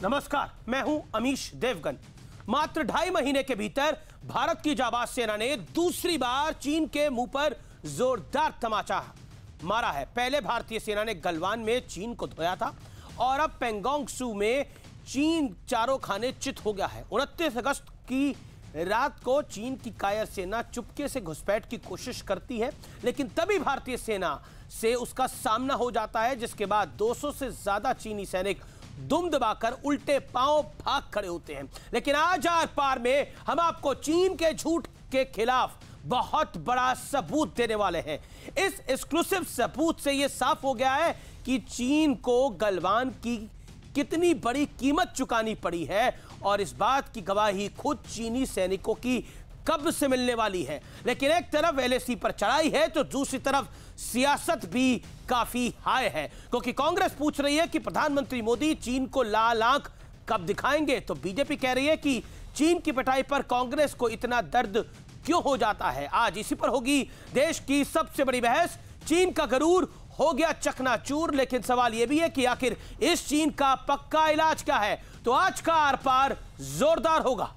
नमस्कार, मैं हूं अमीश देवगन। मात्र 2.5 महीने के भीतर भारत की जाबाज सेना ने दूसरी बार चीन के मुंह पर जोरदार तमाचा मारा है। पहले भारतीय सेना ने गलवान में चीन को धोया था और अब पेंगोंग त्सू में चीन चारों खाने चित हो गया है। 29 अगस्त की रात को चीन की कायर सेना चुपके से घुसपैठ की कोशिश करती है, लेकिन तभी भारतीय सेना से उसका सामना हो जाता है, जिसके बाद 200 से ज्यादा चीनी सैनिक दुम दबाकर उल्टे पांव भाग खड़े होते हैं। लेकिन आज आर पार में हम आपको चीन के झूठ के खिलाफ बहुत बड़ा सबूत देने वाले हैं। इस एक्सक्लूसिव सबूत से यह साफ हो गया है कि चीन को गलवान की कितनी बड़ी कीमत चुकानी पड़ी है, और इस बात की गवाही खुद चीनी सैनिकों की कब्र से मिलने वाली है। लेकिन एक तरफ एलएसी पर चढ़ाई है तो दूसरी तरफ सियासत भी काफी हाई है, क्योंकि कांग्रेस पूछ रही है कि प्रधानमंत्री मोदी चीन को लाल आंख कब दिखाएंगे, तो बीजेपी कह रही है कि चीन की पिटाई पर कांग्रेस को इतना दर्द क्यों हो जाता है। आज इसी पर होगी देश की सबसे बड़ी बहस। चीन का गरूर हो गया चकनाचूर, लेकिन सवाल यह भी है कि आखिर इस चीन का पक्का इलाज क्या है। तो आज का आर पार जोरदार होगा।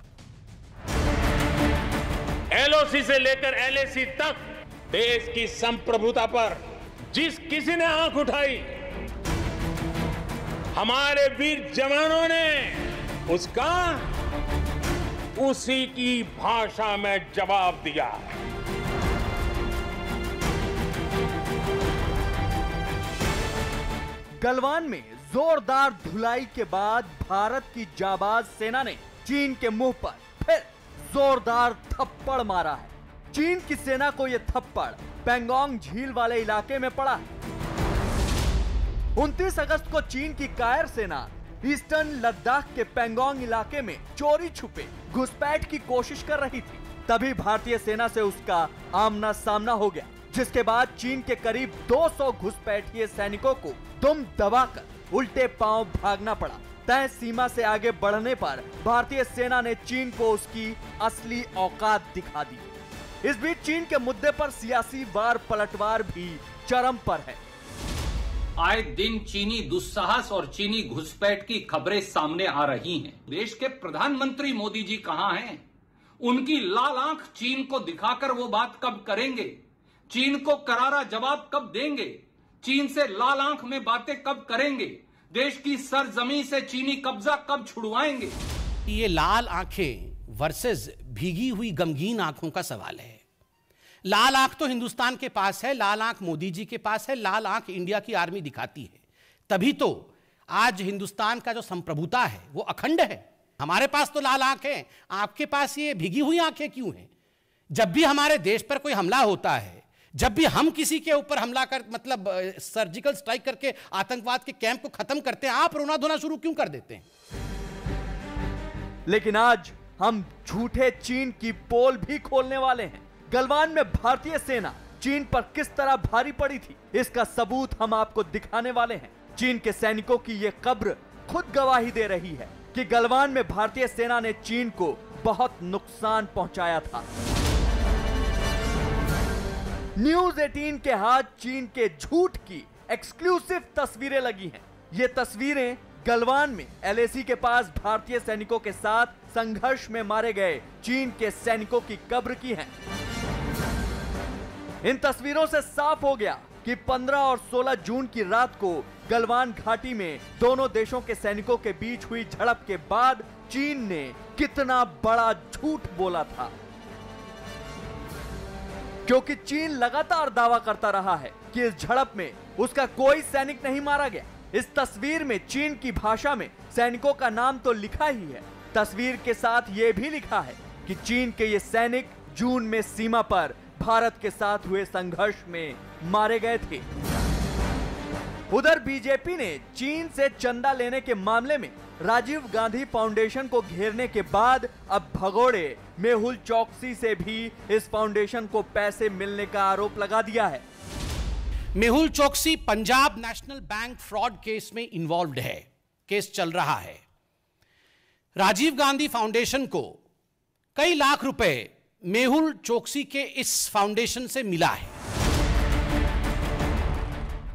एलओसी से लेकर एलएसी तक देश की संप्रभुता पर जिस किसी ने आंख उठाई, हमारे वीर जवानों ने उसका उसी की भाषा में जवाब दिया। गलवान में जोरदार धुलाई के बाद भारत की जाबाज सेना ने चीन के मुंह पर फिर जोरदार थप्पड़ मारा है। चीन की सेना को यह थप्पड़ पेंगोंग झील वाले इलाके में पड़ा है। 29 अगस्त को चीन की कायर सेना ईस्टर्न लद्दाख के पेंगोंग इलाके में चोरी छुपे घुसपैठ की कोशिश कर रही थी। तभी भारतीय सेना से उसका आमना सामना हो गया, जिसके बाद चीन के करीब 200 घुसपैठिए सैनिकों को दुम दबाकर उल्टे पांव भागना पड़ा। तय सीमा से आगे बढ़ने पर भारतीय सेना ने चीन को उसकी असली औकात दिखा दी। इस बीच चीन के मुद्दे पर सियासी वार पलटवार भी चरम पर है। आए दिन चीनी दुस्साहस और चीनी घुसपैठ की खबरें सामने आ रही हैं। देश के प्रधानमंत्री मोदी जी कहां हैं? उनकी लाल आंख चीन को दिखाकर वो बात कब करेंगे? चीन को करारा जवाब कब देंगे? चीन से लाल आंख में बातें कब करेंगे? देश की सरजमीन से चीनी कब्जा कब छुड़वाएंगे? ये लाल आंखें वर्सेस भीगी हुई गमगीन आंखों का सवाल है। लाल आंख तो हिंदुस्तान के पास है, लाल आंख मोदी जी के पास है, लाल आंख इंडिया की आर्मी दिखाती है। तभी तो आज हिंदुस्तान का जो संप्रभुता है वो अखंड है। हमारे पास तो लाल आंख है, आपके पास ये भीगी हुई आंखें क्यों हैं? जब भी हमारे देश पर कोई हमला होता है, जब भी हम किसी के ऊपर हमला कर सर्जिकल स्ट्राइक करके आतंकवाद के कैंप को खत्म करते हैं, आप रोना धोना शुरू क्यों कर देते हैं? लेकिन आज हम झूठे चीन की पोल भी खोलने वाले हैं। गलवान में भारतीय सेना चीन पर किस तरह भारी पड़ी थी, इसका सबूत हम आपको दिखाने वाले हैं। चीन के सैनिकों की यह कब्र खुद गवाही दे रही है कि गलवान में भारतीय सेना ने चीन को बहुत नुकसान पहुंचाया था। न्यूज 18 के हाथ चीन के झूठ की एक्सक्लूसिव तस्वीरें लगी हैं। ये तस्वीरें गलवान में एलएसी के पास भारतीय सैनिकों के साथ संघर्ष में मारे गए चीन के सैनिकों की कब्र की हैं। इन तस्वीरों से साफ हो गया कि 15 और 16 जून की रात को गलवान घाटी में दोनों देशों के सैनिकों के बीच हुई झड़प के बाद चीन ने कितना बड़ा झूठ बोला था, क्योंकि चीन लगातार दावा करता रहा है कि इस झड़प में उसका कोई सैनिक नहीं मारा गया। इस तस्वीर में चीन की भाषा में सैनिकों का नाम तो लिखा ही है, तस्वीर के साथ यह भी लिखा है कि चीन के ये सैनिक जून में सीमा पर भारत के साथ हुए संघर्ष में मारे गए थे। उधर बीजेपी ने चीन से चंदा लेने के मामले में राजीव गांधी फाउंडेशन को घेरने के बाद अब भगोड़े मेहुल चोकसी से भी इस फाउंडेशन को पैसे मिलने का आरोप लगा दिया है। Mehul Choksi Punjab national bank fraud case में इन्वॉल्व्ड है, केस चल रहा है। राजीव गांधी फाउंडेशन को कई लाख रुपए मेहुल चोकसी के इस फाउंडेशन से मिला है।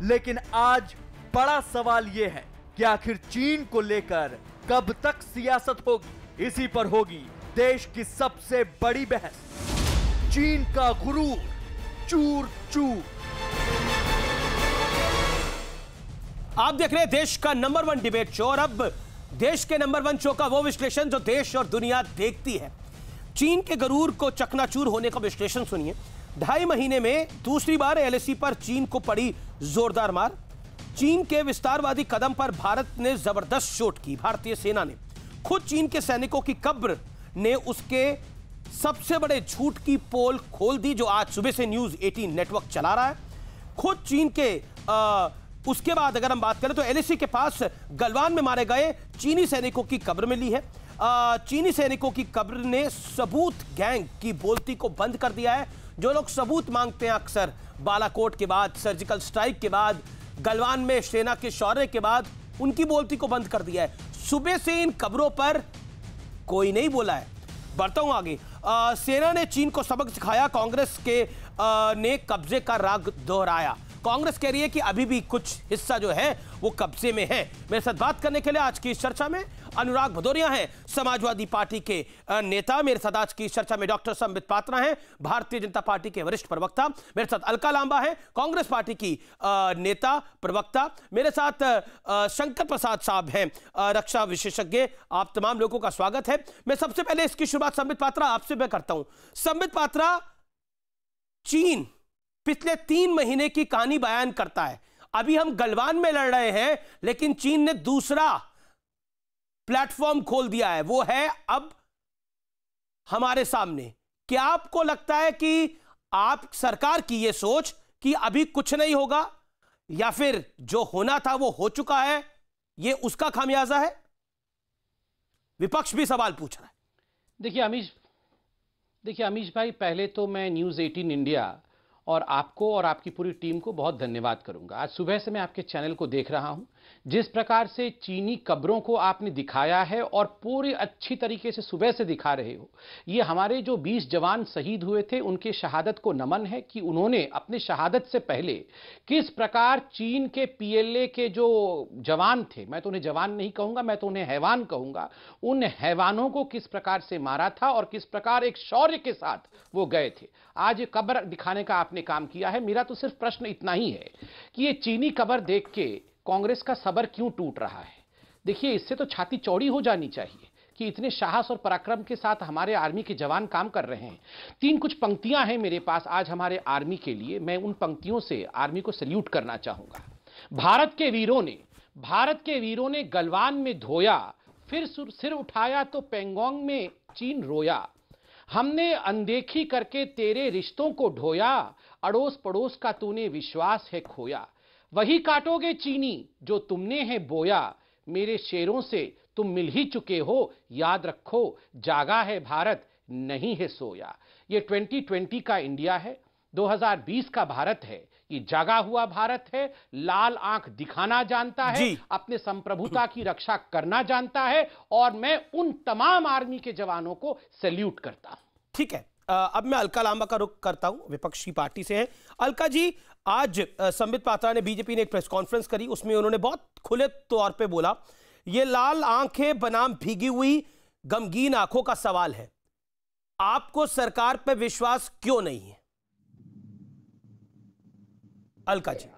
लेकिन आज बड़ा सवाल यह है कि आखिर चीन को लेकर कब तक सियासत होगी, इसी पर होगी देश की सबसे बड़ी बहस। चीन का गुरूर चूर चूर। आप देख रहे हैं देश का नंबर 1 डिबेट शो, और अब देश के नंबर 1 शो का वो विश्लेषण जो देश और दुनिया देखती है। चीन के गरूर को चकनाचूर होने का विश्लेषण सुनिए। 2.5 महीने में दूसरी बार एलएसी पर चीन को पड़ी जोरदार मार। चीन के विस्तारवादी कदम पर भारत ने जबरदस्त चोट की। भारतीय सेना ने खुद चीन के सैनिकों की कब्र ने उसके सबसे बड़े झूठ की पोल खोल दी, जो आज सुबह से न्यूज 18 नेटवर्क चला रहा है। खुद चीन के उसके बाद अगर हम बात करें तो एलएसी के पास गलवान में मारे गए चीनी सैनिकों की कब्र मिली है। चीनी सैनिकों की कब्र ने सबूत गैंग की बोलती को बंद कर दिया है। जो लोग सबूत मांगते हैं अक्सर बालाकोट के बाद, सर्जिकल स्ट्राइक के बाद, गलवान में सेना के शौर्य के बाद, उनकी बोलती को बंद कर दिया है। सुबह से इन कब्रों पर कोई नहीं बोला है। बढ़ता हूं आगे। सेना ने चीन को सबक सिखाया। कांग्रेस के ने कब्जे का राग दोहराया। कांग्रेस कह रही है कि अभी भी कुछ हिस्सा जो है वो कब्जे में है। मेरे साथ बात करने के लिए आज की इस चर्चा में अनुराग भदौरिया हैं, समाजवादी पार्टी के नेता। मेरे साथ आज की इस चर्चा में डॉक्टर संबित पात्रा हैं, भारतीय जनता पार्टी के वरिष्ठ प्रवक्ता। मेरे साथ अलका लांबा है, कांग्रेस पार्टी की नेता प्रवक्ता। मेरे साथ शंकर प्रसाद साहब हैं, रक्षा विशेषज्ञ। आप तमाम लोगों का स्वागत है। मैं सबसे पहले इसकी शुरुआत संबित पात्रा आपसे मैं करता हूं। संबित पात्रा, चीन पिछले 3 महीने की कहानी बयान करता है। अभी हम गलवान में लड़ रहे हैं, लेकिन चीन ने दूसरा प्लेटफॉर्म खोल दिया है, वो है अब हमारे सामने। क्या आपको लगता है कि आप सरकार की यह सोच कि अभी कुछ नहीं होगा, या फिर जो होना था वो हो चुका है, ये उसका खामियाजा है? विपक्ष भी सवाल पूछ रहा है। देखिए अमीश भाई, पहले तो मैं न्यूज़ 18 इंडिया और आपको और आपकी पूरी टीम को बहुत धन्यवाद करूंगा। आज सुबह से मैं आपके चैनल को देख रहा हूं, जिस प्रकार से चीनी कब्रों को आपने दिखाया है और पूरी अच्छी तरीके से सुबह से दिखा रहे हो। ये हमारे जो 20 जवान शहीद हुए थे, उनके शहादत को नमन है कि उन्होंने अपने शहादत से पहले किस प्रकार चीन के पीएलए के जो जवान थे, मैं तो उन्हें जवान नहीं कहूंगा, मैं तो उन्हें हैवान कहूंगा, उन हैवानों को किस प्रकार से मारा था और किस प्रकार एक शौर्य के साथ वो गए थे। आज कब्र दिखाने का आपने काम किया है। मेरा तो सिर्फ प्रश्न इतना ही है कि ये चीनी कब्र देख के कांग्रेस का सबर क्यों टूट रहा है? देखिए, इससे तो छाती चौड़ी हो जानी चाहिए कि इतने साहस और पराक्रम के साथ हमारे आर्मी के जवान काम कर रहे हैं। 3 कुछ पंक्तियां हैं मेरे पास आज हमारे आर्मी के लिए, मैं उन पंक्तियों से आर्मी को सैल्यूट करना चाहूंगा। भारत के वीरों ने गलवान में धोया, फिर सिर उठाया तो पेंगोंग में चीन रोया। हमने अनदेखी करके तेरे रिश्तों को ढोया, अड़ोस पड़ोस का तूने विश्वास है खोया। वही काटोगे चीनी जो तुमने है बोया, मेरे शेरों से तुम मिल ही चुके हो, याद रखो जागा है भारत नहीं है सोया। ये 2020 का इंडिया है, 2020 का भारत है। ये जागा हुआ भारत है, लाल आंख दिखाना जानता है, अपने संप्रभुता की रक्षा करना जानता है, और मैं उन तमाम आर्मी के जवानों को सैल्यूट करता हूं। ठीक है, अब मैं अलका लांबा का रुख करता हूं, विपक्षी पार्टी से है। अलका जी, आज संबित पात्रा ने, बीजेपी ने एक प्रेस कॉन्फ्रेंस करी, उसमें उन्होंने बहुत खुले तौर पे बोला, ये लाल आंखें बनाम भीगी हुई गमगीन आंखों का सवाल है। आपको सरकार पे विश्वास क्यों नहीं है? अलका जी,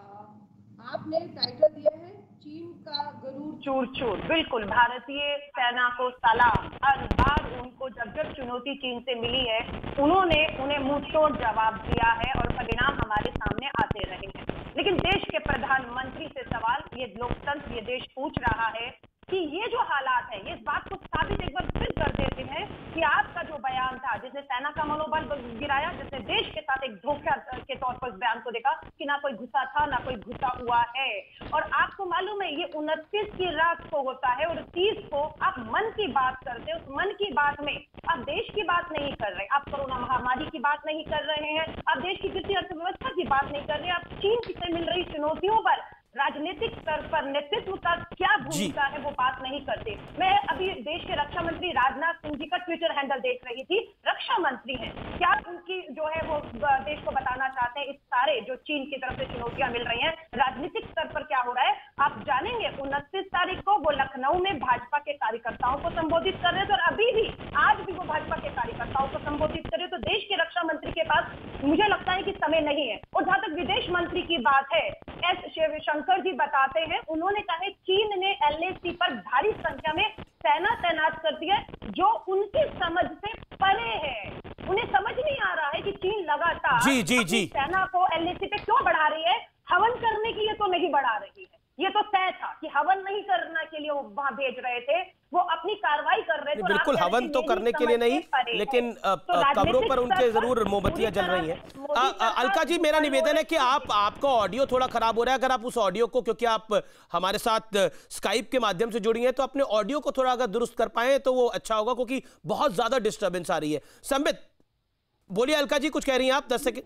आपने टाइटल दिया है चीन का गरूर चूर चूर। बिल्कुल, भारतीय सेना को सलाम। हर बार उनको जब चुनौती चीन से मिली है, उन्होंने उन्हें मुंहतोड़ जवाब दिया है और परिणाम हमारे सामने आते रहे हैं। लेकिन देश के प्रधानमंत्री से सवाल, ये लोकतंत्र, ये देश पूछ रहा है कि ये जो हालात है, ये इस बात को साबित एक बार फिर कर देते हैं कि आपका जो बयान था, जिसने सेना का मनोबल गिराया, जिसने देश के साथ एक धोखा के तौर पर इस बयान को देखा कि ना कोई घुसा था ना कोई घुसा हुआ है। और आपको मालूम है, ये 29 की रात को होता है और 30 को आप मन की बात करते हैं। उस मन की बात में आप देश की बात नहीं कर रहे, आप कोरोना महामारी की बात नहीं कर रहे हैं, आप देश की गिरती अर्थव्यवस्था की बात नहीं कर रहे, आप चीन से मिल रही चुनौतियों पर राजनीतिक स्तर पर नेतृत्व का क्या भूमिका है वो बात नहीं करते। मैं अभी देश के रक्षा मंत्री राजनाथ सिंह जी का ट्विटर हैंडल देख रही थी। रक्षा मंत्री हैं, क्या उनकी जो है वो देश को बताना चाहते हैं इस सारे जो चीन की तरफ से चुनौतियां मिल रही हैं, राजनीतिक स्तर पर क्या हो रहा है आप जानेंगे। 29 तारीख को वो लखनऊ में भाजपा के कार्यकर्ता बात है। एस शिवशंकर जी बताते हैं, उन्होंने कहा है चीन ने LAC पर भारी संख्या में सेना तैनात कर दिया जो उनकी समझ से परे है। उन्हें समझ नहीं आ रहा है कि चीन लगातार अपनी सेना को LAC पे क्यों बढ़ा रही है। हवन करने के लिए तो नहीं बढ़ा रही है, ये तो तय था कि हवन नहीं करने के लिए वो वहां भेज रहे थे, वो अपनी कार्रवाई कर रहे थे। बिल्कुल हवन तो करने के लिए नहीं, लेकिन कब्रों पर उनके जरूर मोमबत्तियां जल रही हैं। अलका जी, मेरा निवेदन है कि आपका ऑडियो थोड़ा खराब हो रहा है, अगर आप उस ऑडियो को, क्योंकि आप हमारे साथ स्काइप के माध्यम से जुड़ी हैं, तो अपने ऑडियो को थोड़ा अगर दुरुस्त कर पाए तो वो अच्छा होगा, क्योंकि बहुत ज्यादा डिस्टर्बेंस आ रही है। संबित बोलिए। अलका जी कुछ कह रही हैं आप? 10 सेकंड।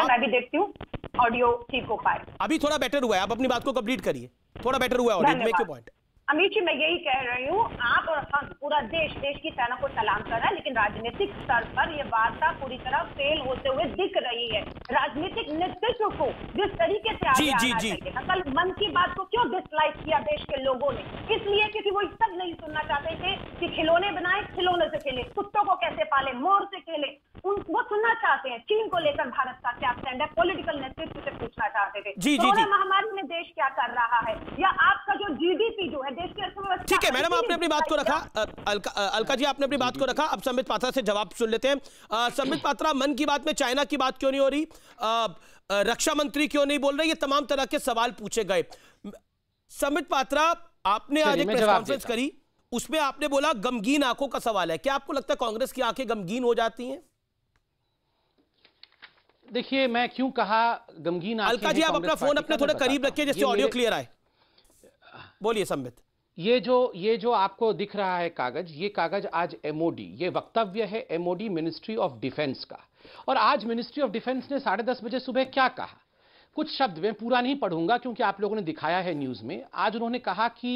मैं भी देखती हूँ ऑडियो ठीक हो पाए। अभी थोड़ा बेटर हुआ है, आप अपनी बात को कंप्लीट करिए। थोड़ा बेटर हुआ है audio. Make your point. Amit ji, मैं यही कह रही हूँ, आप और हम पूरा देश की सेना को सलाम कर रहा है, लेकिन राजनीतिक स्तर पर यह वार्ता पूरी तरह फेल होते हुए दिख रही है। राजनीतिक नेतृत्व को जिस तरीके से आगे आना चाहिए, कल मन की बात को क्यों डिसलाइक किया देश के लोगों ने? इसलिए क्योंकि वो सब नहीं सुनना चाहते थे कि खिलौने बनाए, खिलौने से खेले, कुत्तों को कैसे पाले, मोर से खेले। वो सुनना चाहते हैं चीन को लेकर भारत का क्या स्टैंड है, पॉलिटिकल नेतृत्व से पूछना चाहते थे। कोरोना महामारी में देश क्या कर रहा है, या आपका जो GDP जो है देश की अर्थव्यवस्था। ठीक है मैडम, आपने अपनी बात को रखा। अलका जी, आपने अपनी बात को रखा। अब संबित पात्रा से जवाब सुन लेते हैं। संबित पात्रा, मन की बात में चाइना की बात क्यों नहीं हो रही, रक्षा मंत्री क्यों नहीं बोल रहे, ये तमाम तरह के सवाल पूछे गए। संबित पात्रा, आपने आज एक प्रेस कॉन्फ्रेंस करी, उसमें आपने बोला गमगीन आंखों का सवाल है। क्या आपको लगता है कांग्रेस की आंखें गमगीन हो जाती हैं? देखिए, मैं क्यों कहा गमगीन आंखें। अलका जी, आप अपना फोन अपने थोड़े करीब रखिए जिससे ऑडियो क्लियर आए। बोलिए संबित। ये जो आपको दिख रहा है कागज, ये कागज आज MOD, ये वक्तव्य है MOD मिनिस्ट्री ऑफ डिफेंस का। और आज मिनिस्ट्री ऑफ डिफेंस ने 10:30 बजे सुबह क्या कहा, कुछ शब्द में पूरा नहीं पढ़ूंगा क्योंकि आप लोगों ने दिखाया है न्यूज में। आज उन्होंने कहा कि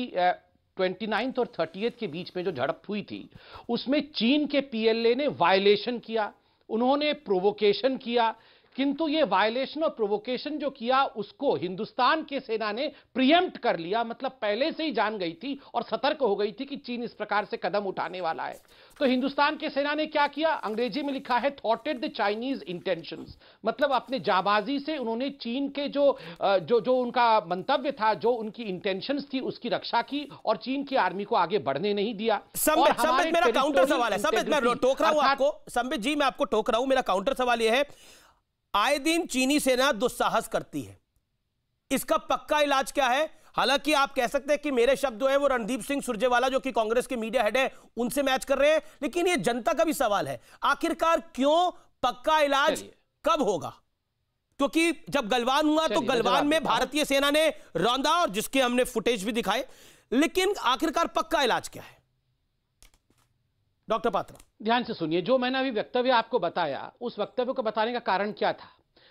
29 और 30 के बीच में जो झड़प हुई थी उसमें चीन के PLA ने वायलेशन किया, उन्होंने प्रोवोकेशन किया, किंतु ये वायलेशन और प्रोवोकेशन जो किया उसको हिंदुस्तान की सेना ने प्रीएम्प्ट कर लिया, मतलब पहले से ही जान गई थी और सतर्क हो गई थी कि चीन इस प्रकार से कदम उठाने वाला है। तो हिंदुस्तान की सेना ने क्या किया, अंग्रेजी में लिखा है थॉटेड द चाइनीज इंटेंशंस, मतलब अपने जाबाजी से उन्होंने चीन के जो उनका मंतव्य था, जो उनकी इंटेंशंस थी, उसकी रक्षा की और चीन की आर्मी को आगे बढ़ने नहीं दिया। संबित, मेरा काउंटर सवाल है। संबित, मैं टोक रहा हूं आपको। संबित जी, मैं आपको टोक रहा हूं। मेरा काउंटर सवाल यह है, आए दिन चीनी सेना दुस्साहस करती है, इसका पक्का इलाज क्या है? हालांकि आप कह सकते हैं कि मेरे शब्द जो है वो रणदीप सिंह सुरजेवाला जो कि कांग्रेस के मीडिया हेड है उनसे मैच कर रहे हैं, लेकिन ये जनता का भी सवाल है, आखिरकार क्यों पक्का इलाज कब होगा? क्योंकि जब गलवान हुआ तो गलवान में भारतीय सेना ने रौंदा और जिसके हमने फुटेज भी दिखाए, लेकिन आखिरकार पक्का इलाज क्या है? डॉक्टर पात्रा, ध्यान से सुनिए। जो मैंने अभी वक्तव्य आपको बताया, उस वक्तव्य को बताने का कारण क्या था?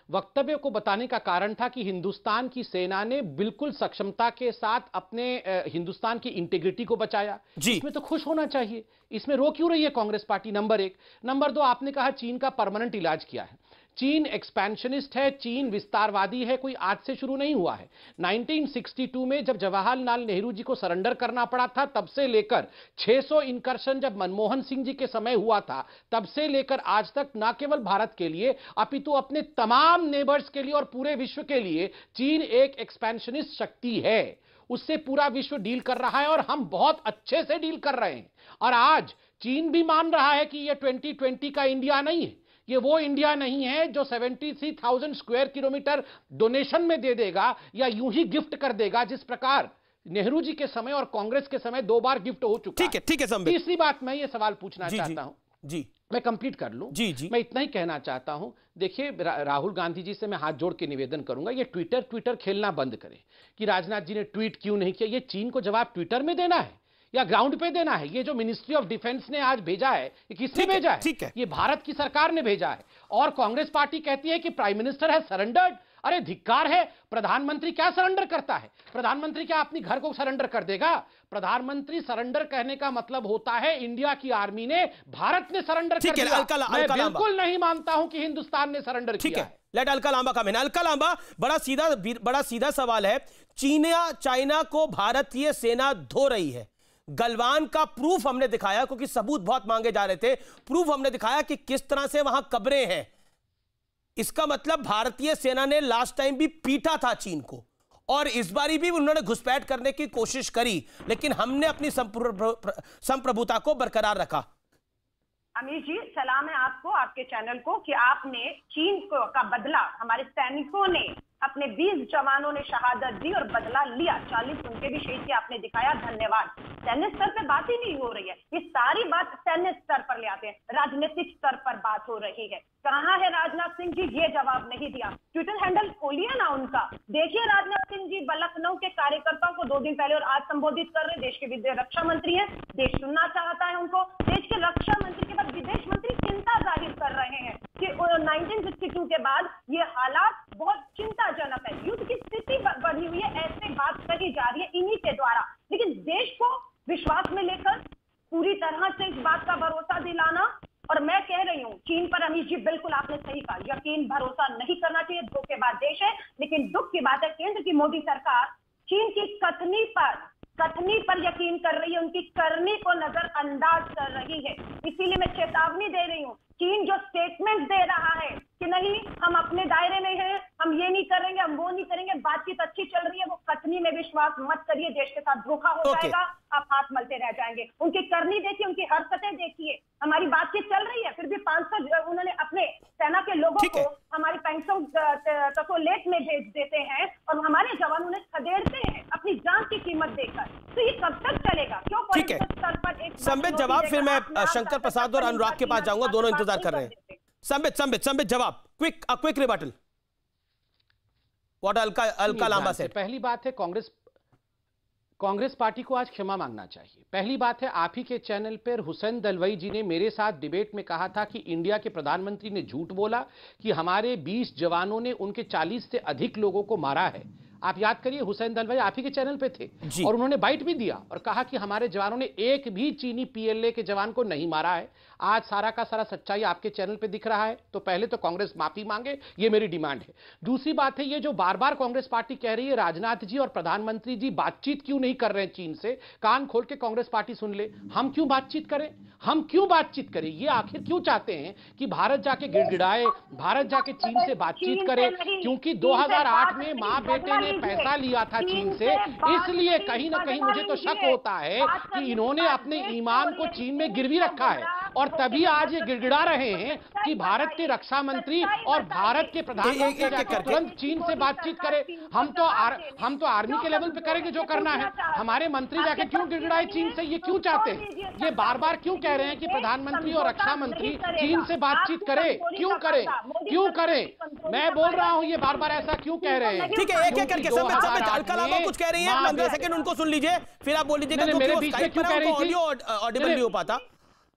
वक्तव्य को बताने का कारण था कि हिंदुस्तान की सेना ने बिल्कुल सक्षमता के साथ अपने हिंदुस्तान की इंटीग्रिटी को बचाया। इसमें तो खुश होना चाहिए, इसमें रो क्यों रही है कांग्रेस पार्टी? नंबर 1। नंबर 2, आपने कहा चीन का परमानेंट इलाज किया है। चीन एक्सपेंशनिस्ट है, चीन विस्तारवादी है, कोई आज से शुरू नहीं हुआ है। 1962 में जब जवाहरलाल नेहरू जी को सरेंडर करना पड़ा था, तब से लेकर 600 इनकर्शन जब मनमोहन सिंह जी के समय हुआ था, तब से लेकर आज तक न केवल भारत के लिए अपितु अपने तमाम नेबर्स के लिए और पूरे विश्व के लिए चीन एक एक्सपेंशनिस्ट शक्ति है। उससे पूरा विश्व डील कर रहा है और हम बहुत अच्छे से डील कर रहे हैं। और आज चीन भी मान रहा है कि यह 2020 का इंडिया नहीं है, ये वो इंडिया नहीं है जो 73,000 स्क्वायर किलोमीटर डोनेशन में दे देगा या यूं ही गिफ्ट कर देगा, जिस प्रकार नेहरू जी के समय और कांग्रेस के समय 2 बार गिफ्ट हो चुका है। ठीक है संबित। तीसरी बात मैं ये सवाल पूछना चाहता हूं जी, मैं कंप्लीट कर लूं। मैं इतना ही कहना चाहता हूं, देखिए राहुल गांधी जी से मैं हाथ जोड़ के निवेदन करूंगा, ये ट्विटर खेलना बंद करें कि राजनाथ जी ने ट्वीट क्यों नहीं किया। ये चीन को जवाब ट्विटर में देना है या ग्राउंड पे देना है? ये जो मिनिस्ट्री ऑफ डिफेंस ने आज भेजा है, ये किसने भेजा है? ठीक है, ये भारत की सरकार ने भेजा है। और कांग्रेस पार्टी कहती है कि प्राइम मिनिस्टर है सरेंडर्ड। अरे धिक्कार है, प्रधानमंत्री क्या सरेंडर करता है? प्रधानमंत्री क्या अपनी घर को सरेंडर कर देगा? प्रधानमंत्री सरेंडर कहने का मतलब होता है इंडिया की आर्मी ने, भारत ने सरेंडर कर दिया। मैं बिल्कुल नहीं मानता हूं कि हिंदुस्तान ने सरेंडर किया है। लेट अलका लांबा का मैंने अलका लांबा, बड़ा सीधा सवाल है। चाइना को भारतीय सेना धो रही है, गलवान का प्रूफ हमने दिखाया, क्योंकि सबूत बहुत मांगे जा रहे थे। प्रूफ हमने दिखाया कि किस तरह से वहां कब्रें हैं, इसका मतलब भारतीय सेना ने लास्ट टाइम भी पीटा था चीन को, और इस बारी भी उन्होंने घुसपैठ करने की कोशिश करी, लेकिन हमने अपनी संप्रभुता को बरकरार रखा। अमीर जी, सलाम है आपको, आपके चैनल को, कि आपने चीन का बदला, हमारे सैनिकों ने, अपने 20 जवानों ने शहादत दी और बदला लिया, 40 उनके भी शहीद किया, आपने दिखाया, धन्यवाद। सैन्य स्तर पे बात ही नहीं हो रही है, ये सारी बात सैन्य स्तर पर ले आते हैं, राजनीतिक स्तर पर बात हो रही है। कहाँ है राजनाथ सिंह जी? ये जवाब नहीं दिया। ट्विटर हैंडल खोलिए ना उनका, देखिए राजनाथ सिंह जी लखनऊ के कार्यकर्ताओं को 2 दिन पहले और आज संबोधित कर रहे, देश के रक्षा मंत्री हैं, देश सुनना चाहता है उनको। देश के रक्षा मंत्री के बाद विदेश मंत्री चिंता जाहिर कर रहे हैं कि 1962 के बाद ये हालात बहुत चिंताजनक है, युद्ध की स्थिति बढ़ी हुई है, ऐसे बात कही जा रही है इन्हीं के द्वारा। लेकिन देश को विश्वास में लेकर पूरी तरह से इस बात का भरोसा दिलाना, और मैं कह रही हूँ चीन पर अमीर जी बिल्कुल आपने सही कहा, यकीन भरोसा नहीं करना चाहिए, धोखेबाज देश है। लेकिन दुख की बात है केंद्र की मोदी सरकार चीन की कथनी पर यकीन कर रही है, उनकी करनी को नजरअंदाज कर रही है। इसीलिए मैं चेतावनी दे रही हूँ, चीन जो स्टेटमेंट दे रहा है कि नहीं हम अपने दायरे में हैं, हम ये नहीं करेंगे, हम वो नहीं करेंगे, बातचीत अच्छी चल रही है, वो कथनी में विश्वास मत करिए, देश के साथ धोखा हो जाएगा, आप हाथ मलते रह जाएंगे। उनकी करनी देखिए, उनकी हरकतें देखिए, हमारी बातचीत चल रही है, फिर भी 500 उन्होंने अपने सेना के लोगों को हमारी पेंशन तसोलेट में भेज देते हैं, और हमारे जवान उन्हें खदेड़ते हैं अपनी जान की कीमत देकर। तो ये कब तक चलेगा? क्यों स्तर पर एक संबित जवाब, फिर मैं शंकर प्रसाद और अनुराग के पास जाऊंगा, दोनों इंतजार कर रहे हैं। संबित जवाब, quick rebuttal. What Alka Lamba से? पहली बात है कांग्रेस पार्टी को आज क्षमा मांगना चाहिए। पहली बात है, आप ही के चैनल पर हुसैन दलवाई जी ने मेरे साथ डिबेट में कहा था कि इंडिया के प्रधानमंत्री ने झूठ बोला कि हमारे 20 जवानों ने उनके 40 से अधिक लोगों को मारा है। आप याद करिए, हुसैन दलवाई आप ही के चैनल पे थे और उन्होंने बाइट भी दिया और कहा कि हमारे जवानों ने एक भी चीनी पीएलए के जवान को नहीं मारा है। आज सारा का सारा सच्चाई आपके चैनल पे दिख रहा है, तो पहले तो कांग्रेस माफी मांगे, ये मेरी डिमांड है। दूसरी बात है, ये जो बार बार कांग्रेस पार्टी कह रही है राजनाथ जी और प्रधानमंत्री जी बातचीत क्यों नहीं कर रहे हैं चीन से, कान खोल के कांग्रेस पार्टी सुन ले। हम क्यों बातचीत करें? हम क्यों बातचीत करें? ये आखिर क्यों चाहते हैं कि भारत जाके गिड़गिड़ाए, भारत जाके चीन से बातचीत करे? क्योंकि 2008 में मां बेटे ने पैसा लिया था चीन से, इसलिए कहीं ना कहीं मुझे तो शक होता है कि इन्होंने अपने ईमान को चीन में गिरवी रखा है, और तभी आज ये गिड़गिड़ा रहे हैं कि भारत के रक्षा मंत्री और भारत के प्रधानमंत्री तुरंत चीन से बातचीत करें। हम तो आर्मी के लेवल पे करेंगे जो करना है, हमारे मंत्री जाके क्यों गिड़गिड़ाए चीन से? ये क्यों चाहते हैं? ये बार बार क्यों कह रहे हैं कि प्रधानमंत्री और रक्षा मंत्री चीन से बातचीत करें? क्यों करें? मैं बोल रहा हूं, ये बार बार ऐसा क्यों कह रहे हैं? ठीक है, एक-एक करके अलका लांबा कुछ कह रही है, 15 सेकंड उनको सुन लीजिए, फिर आप बोल लीजिएगा ऑडियो ऑडिबल नहीं हो पाता।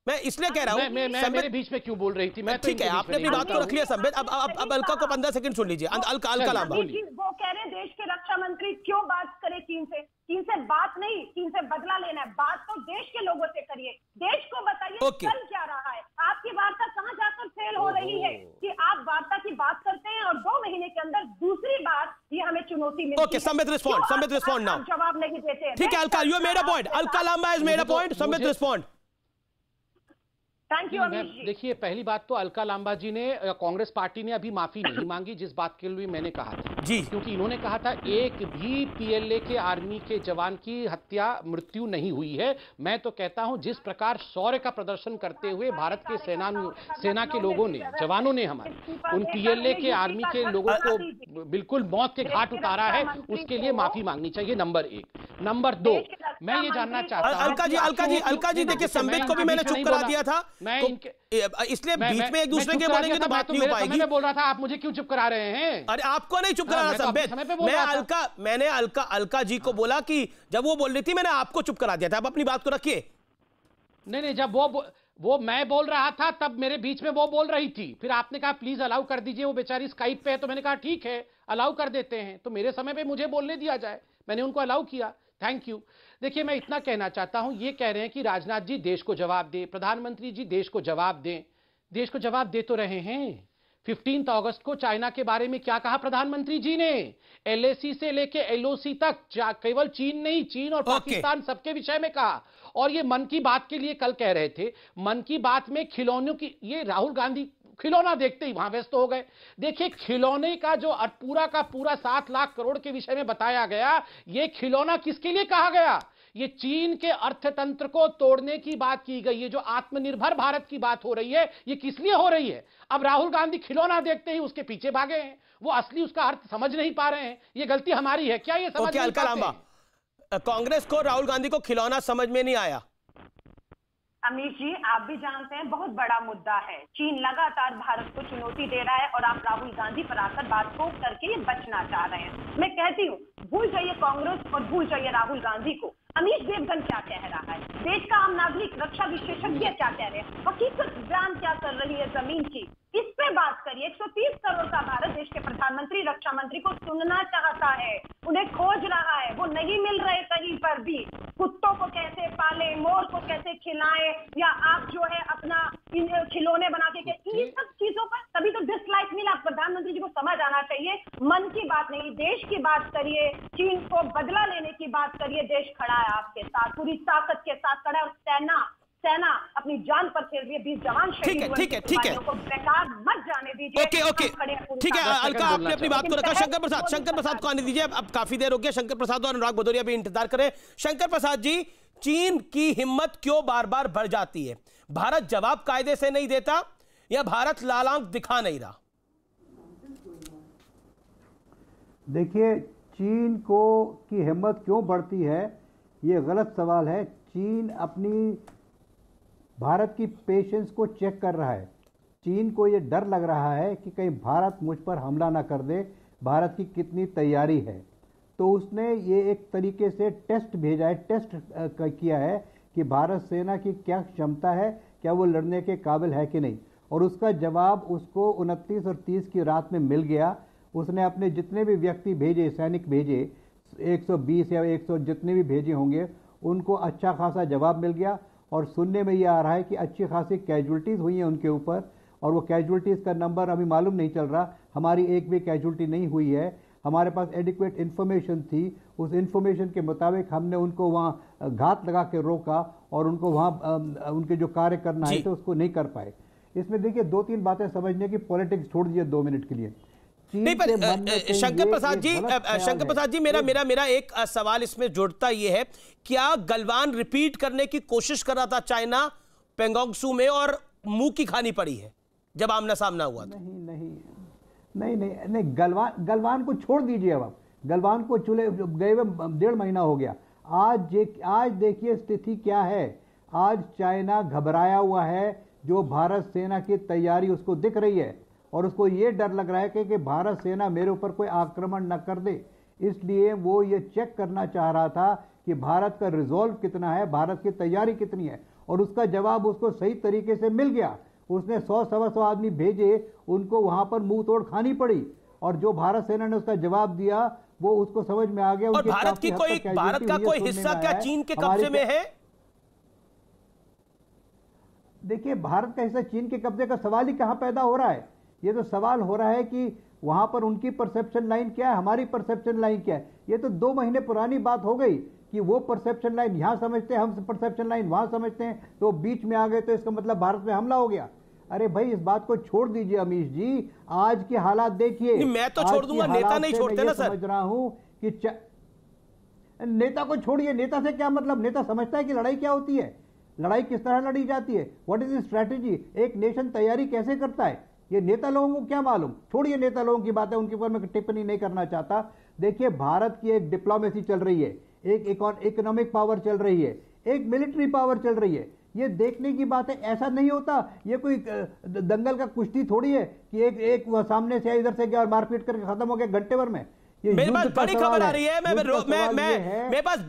मैं इसलिए कह रहा हूं, मेरे बीच में क्यों बोल रही थी? मैं ठीक है, आपने अपनी बात को रख लिया संबित। अब अलका को 15 सेकंड सुन लीजिए। अलका लांबा, वो कह रहे हैं देश के रक्षा मंत्री क्यों बात करे चीन से? चीन से बात नहीं, चीन से बदला लेना है, बात तो देश के लोगों से करिए, देश को बताइए चल क्या रहा है। आपकी वार्ता कहां जाकर फेल हो रही है कि आप वार्ता की बात करते हैं और 2 महीने के अंदर दूसरी बार ये हमें चुनौती मिलती है। Okay, Sambit respond now. जवाब नहीं देते। ठीक है Alka, you made a point. Alka Lamba has made a point, Sambit respond. Thank you Amish ji. देखिए, पहली बात तो अलका लांबा जी ने, कांग्रेस पार्टी ने अभी माफी नहीं मांगी, जिस बात के लिए मैंने कहा था जी, क्योंकि इन्होंने कहा था एक भी पीएलए के आर्मी के जवान की मृत्यु नहीं हुई है। मैं तो कहता हूं जिस प्रकार शौर्य का प्रदर्शन करते हुए भारत के सेना के लोगों ने, जवानों ने हमारे उन पीएलए के आर्मी के लोगों को बिल्कुल मौत के घाट उतारा है, उसके लिए माफी मांगनी चाहिए, नंबर 1। नंबर 2, मैं ये जानना चाहता हूं अलका जी देखिए, संबित को भी मैंने चुप करा दिया था, इसलिए बीच में एक दूसरे के बोलेंगे तो बात नहीं हो पाएगी। मैं बोल रहा था, आप मुझे क्यों चुप करा रहे हैं? अरे आपको नहीं चुप कराना संबित, मैंने अलका जी को बोला कि जब वो बोल रही थी मैंने आपको चुप करा दिया था। आप अपनी बात को रखिए। नहीं, जब वो मैं बोल रहा था तब मेरे बीच में वो बोल रही थी, फिर आपने कहा प्लीज अलाउ कर दीजिए, वो बेचारी स्काइप पे है, तो मैंने कहा ठीक है अलाउ कर देते हैं, तो मेरे समय पे मुझे बोलने दिया जाए, मैंने उनको अलाउ किया, थैंक यू। देखिए, मैं इतना कहना चाहता हूं, ये कह रहे हैं कि राजनाथ जी देश को जवाब दे, प्रधानमंत्री जी देश को जवाब दें। देश को जवाब दे तो रहे हैं। 15 अगस्त को चाइना के बारे में क्या कहा प्रधानमंत्री जी ने? एलएसी से लेके एलओसी तक केवल चीन नहीं, चीन और पाकिस्तान सबके विषय में कहा। और ये मन की बात के लिए कल कह रहे थे, मन की बात में खिलौनों की, ये राहुल गांधी खिलौना देखते ही वहां व्यस्त हो गए। देखिए, खिलौने का जो पूरा का पूरा 7 लाख करोड़ के विषय में बताया गया, ये खिलौना किसके लिए कहा गया? ये चीन के अर्थतंत्र को तोड़ने की बात की गई है। जो आत्मनिर्भर भारत की बात हो रही है, ये किस लिए हो रही है? अब राहुल गांधी खिलौना देखते ही उसके पीछे भागे हैं, वो असली उसका अर्थ समझ नहीं पा रहे हैं। ये गलती हमारी है क्या? ये समझ नहीं पाते हैं? कांग्रेस को राहुल गांधी को खिलौना समझ में नहीं आया। अमीश जी, आप भी जानते हैं बहुत बड़ा मुद्दा है। चीन लगातार भारत को चुनौती दे रहा है और आप राहुल गांधी पर आकर बात को करके बचना चाह रहे हैं। मैं कहती हूँ, भूल जाइए कांग्रेस और भूल जाइए राहुल गांधी को। अमीश देवगन क्या कह रहा है, देश का आम नागरिक, रक्षा विशेषज्ञ क्या कह रहे हैं, हकीकत बयान क्या कर रही है जमीन की, इस पे बात करिए। 130 करोड़ का भारत देश के प्रधानमंत्री, रक्षा मंत्री को सुनना चाहता है, उन्हें खोज रहा है, वो नहीं मिल रहे कहीं पर भी। कुत्तों को कैसे पाले, मोर को कैसे खिलाएं, या आप जो है अपना खिलौने बना के, ये सब चीजों पर तभी तो डिसलाइक मिला। प्रधानमंत्री जी को समझ आना चाहिए, मन की बात नहीं, देश की बात करिए, चीन को बदला लेने की बात करिए। देश खड़ा है आपके साथ, पूरी ताकत के साथ खड़ा है, और सेना अपनी जान पर खेल रही है। 20 जवान शहीद हुए, ठीक है, को बेकार मत जाने दीजिए। ओके, ठीक है अलका, आपने अपनी बात को रखा। शंकर प्रसाद को आने दीजिए। अब काफी देर हो गया, शंकर प्रसाद और अनुराग भदौरिया भी इंतजार करें। शंकर प्रसाद जी, चीन की हिम्मत क्यों बार बार बढ़ जाती है? भारत जवाब कायदे से नहीं देता या भारत लाल आंख दिखा नहीं रहा? देखिए, चीन की हिम्मत क्यों बढ़ती है, ये गलत सवाल है। चीन अपनी भारत की पेशेंस को चेक कर रहा है। चीन को ये डर लग रहा है कि कहीं भारत मुझ पर हमला ना कर दे, भारत की कितनी तैयारी है। तो उसने ये एक तरीके से टेस्ट भेजा है, टेस्ट किया है कि भारत सेना की क्या क्षमता है, क्या वो लड़ने के काबिल है कि नहीं। और उसका जवाब उसको 29 और 30 की रात में मिल गया। उसने अपने जितने भी व्यक्ति भेजे, सैनिक भेजे, 120 या 100 जितने भी भेजे होंगे, उनको अच्छा खासा जवाब मिल गया। और सुनने में ये आ रहा है कि अच्छी खासी कैजुअल्टीज़ हुई हैं उनके ऊपर, और वो कैजुअल्टीज़ का नंबर अभी मालूम नहीं चल रहा। हमारी एक भी कैजुअल्टी नहीं हुई है, हमारे पास एडिक्वेट इन्फॉर्मेशन थी। उस इन्फॉर्मेशन के मुताबिक हमने उनको वहाँ घात लगा के रोका और उनको वहाँ उनके जो कार्य करना है तो उसको नहीं कर पाए। इसमें देखिए 2-3 बातें समझने की, पॉलिटिक्स छोड़ दीजिए 2 मिनट के लिए। नहीं, पर शंकर प्रसाद जी मेरा एक सवाल इसमें जुड़ता ये है, क्या गलवान रिपीट करने की कोशिश कर रहा था चाइना पेंगोंग सू में और मुंह की खानी पड़ी है जब आमना सामना हुआ? नहीं, गलवान को छोड़ दीजिए। अब गलवान को चूल्हे गए हुए 1.5 महीना हो गया। आज देखिए स्थिति क्या है। आज चाइना घबराया हुआ है, जो भारत सेना की तैयारी उसको दिख रही है, और उसको ये डर लग रहा है कि भारत सेना मेरे ऊपर कोई आक्रमण न कर दे। इसलिए वो ये चेक करना चाह रहा था कि भारत का रिजॉल्व कितना है, भारत की तैयारी कितनी है, और उसका जवाब उसको सही तरीके से मिल गया। उसने 100-125 आदमी भेजे, उनको वहां पर मुंह तोड़ खानी पड़ी, और जो भारत सेना ने उसका जवाब दिया वो उसको समझ में आ गया। और भारत का कोई हिस्सा क्या चीन के कब्जे में है? देखिए, भारत का हिस्सा चीन के कब्जे का सवाल ही कहां पैदा हो रहा है। ये तो सवाल हो रहा है कि वहां पर उनकी परसेप्शन लाइन क्या है, हमारी परसेप्शन लाइन क्या है। ये तो 2 महीने पुरानी बात हो गई कि वो परसेप्शन लाइन यहां समझते हैं, हम परसेप्शन लाइन वहां समझते हैं, तो बीच में आ गए तो इसका मतलब भारत में हमला हो गया। अरे भाई, इस बात को छोड़ दीजिए अमीश जी, आज के हालात देखिए। मैं तो छोड़ दूंगा, नेता नहीं छोड़ते ना सर। समझ रहा हूं कि नेता को छोड़िए, नेता से क्या मतलब। नेता समझता है कि लड़ाई क्या होती है, लड़ाई किस तरह लड़ी जाती है, व्हाट इज द स्ट्रैटेजी, एक नेशन तैयारी कैसे करता है, ये नेता लोगों को क्या मालूम। छोड़िए नेता लोगों की बातें, उनके ऊपर मैं टिप्पणी नहीं करना चाहता। देखिए, भारत की एक डिप्लोमेसी चल रही है, एक इकोनॉमिक पावर चल रही है, एक मिलिट्री पावर चल रही है। ये देखने की बात है, ऐसा नहीं होता। ये कोई दंगल का कुश्ती थोड़ी है कि एक वह सामने से इधर से गया और मारपीट करके खत्म हो गया घंटे भर में। मेरे पास बड़ी खबर आ रही है, मेरे पास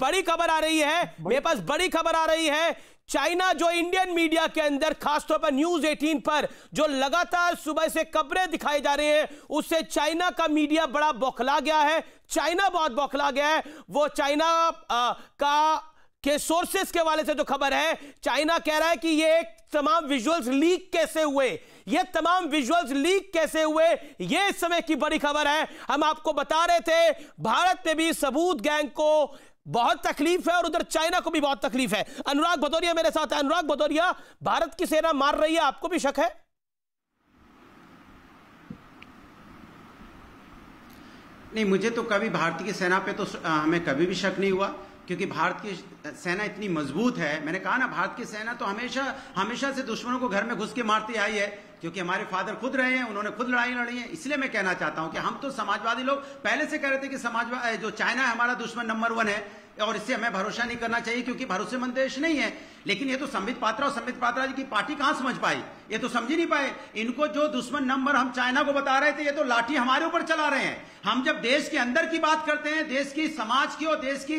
बड़ी खबर आ रही है, चाइना जो इंडियन मीडिया के अंदर खासतौर पर न्यूज 18 पर जो लगातार सुबह से खबरें दिखाई जा रही हैं, उससे चाइना का मीडिया बड़ा बौखला गया है। चाइना बहुत बौखला गया है। वो चाइना के सोर्सेस के वाले से जो खबर है, चाइना कह रहा है कि ये तमाम विजुअल्स लीक कैसे हुए, ये तमाम विजुअल्स लीक कैसे हुए, ये इस समय की बड़ी खबर है। हम आपको बता रहे थे, भारत में भी सबूत गैंग को बहुत तकलीफ है और उधर चाइना को भी बहुत तकलीफ है। अनुराग भदौरिया मेरे साथ है। अनुराग भदौरिया, भारत की सेना मार रही है, आपको भी शक है? नहीं, मुझे तो कभी भारतीय सेना पे तो हमें कभी भी शक नहीं हुआ, क्योंकि भारत की सेना इतनी मजबूत है। मैंने कहा ना, भारत की सेना तो हमेशा से दुश्मनों को घर में घुस के मारती आई है, क्योंकि हमारे फादर खुद रहे हैं, उन्होंने खुद लड़ाई लड़ी है। इसलिए मैं कहना चाहता हूं कि हम तो समाजवादी लोग पहले से कह रहे थे कि समाजवादी जो चाइना है हमारा दुश्मन नंबर 1 है और इससे हमें भरोसा नहीं करना चाहिए, क्योंकि भरोसेमंद देश नहीं है। लेकिन ये तो संबित पात्रा और संबित पात्रा जी की पार्टी कहां समझ पाई, ये तो समझ ही नहीं पाए। इनको जो दुश्मन नंबर हम चाइना को बता रहे थे, ये तो लाठी हमारे ऊपर चला रहे हैं। हम जब देश के अंदर की बात करते हैं, देश की समाज की और देश की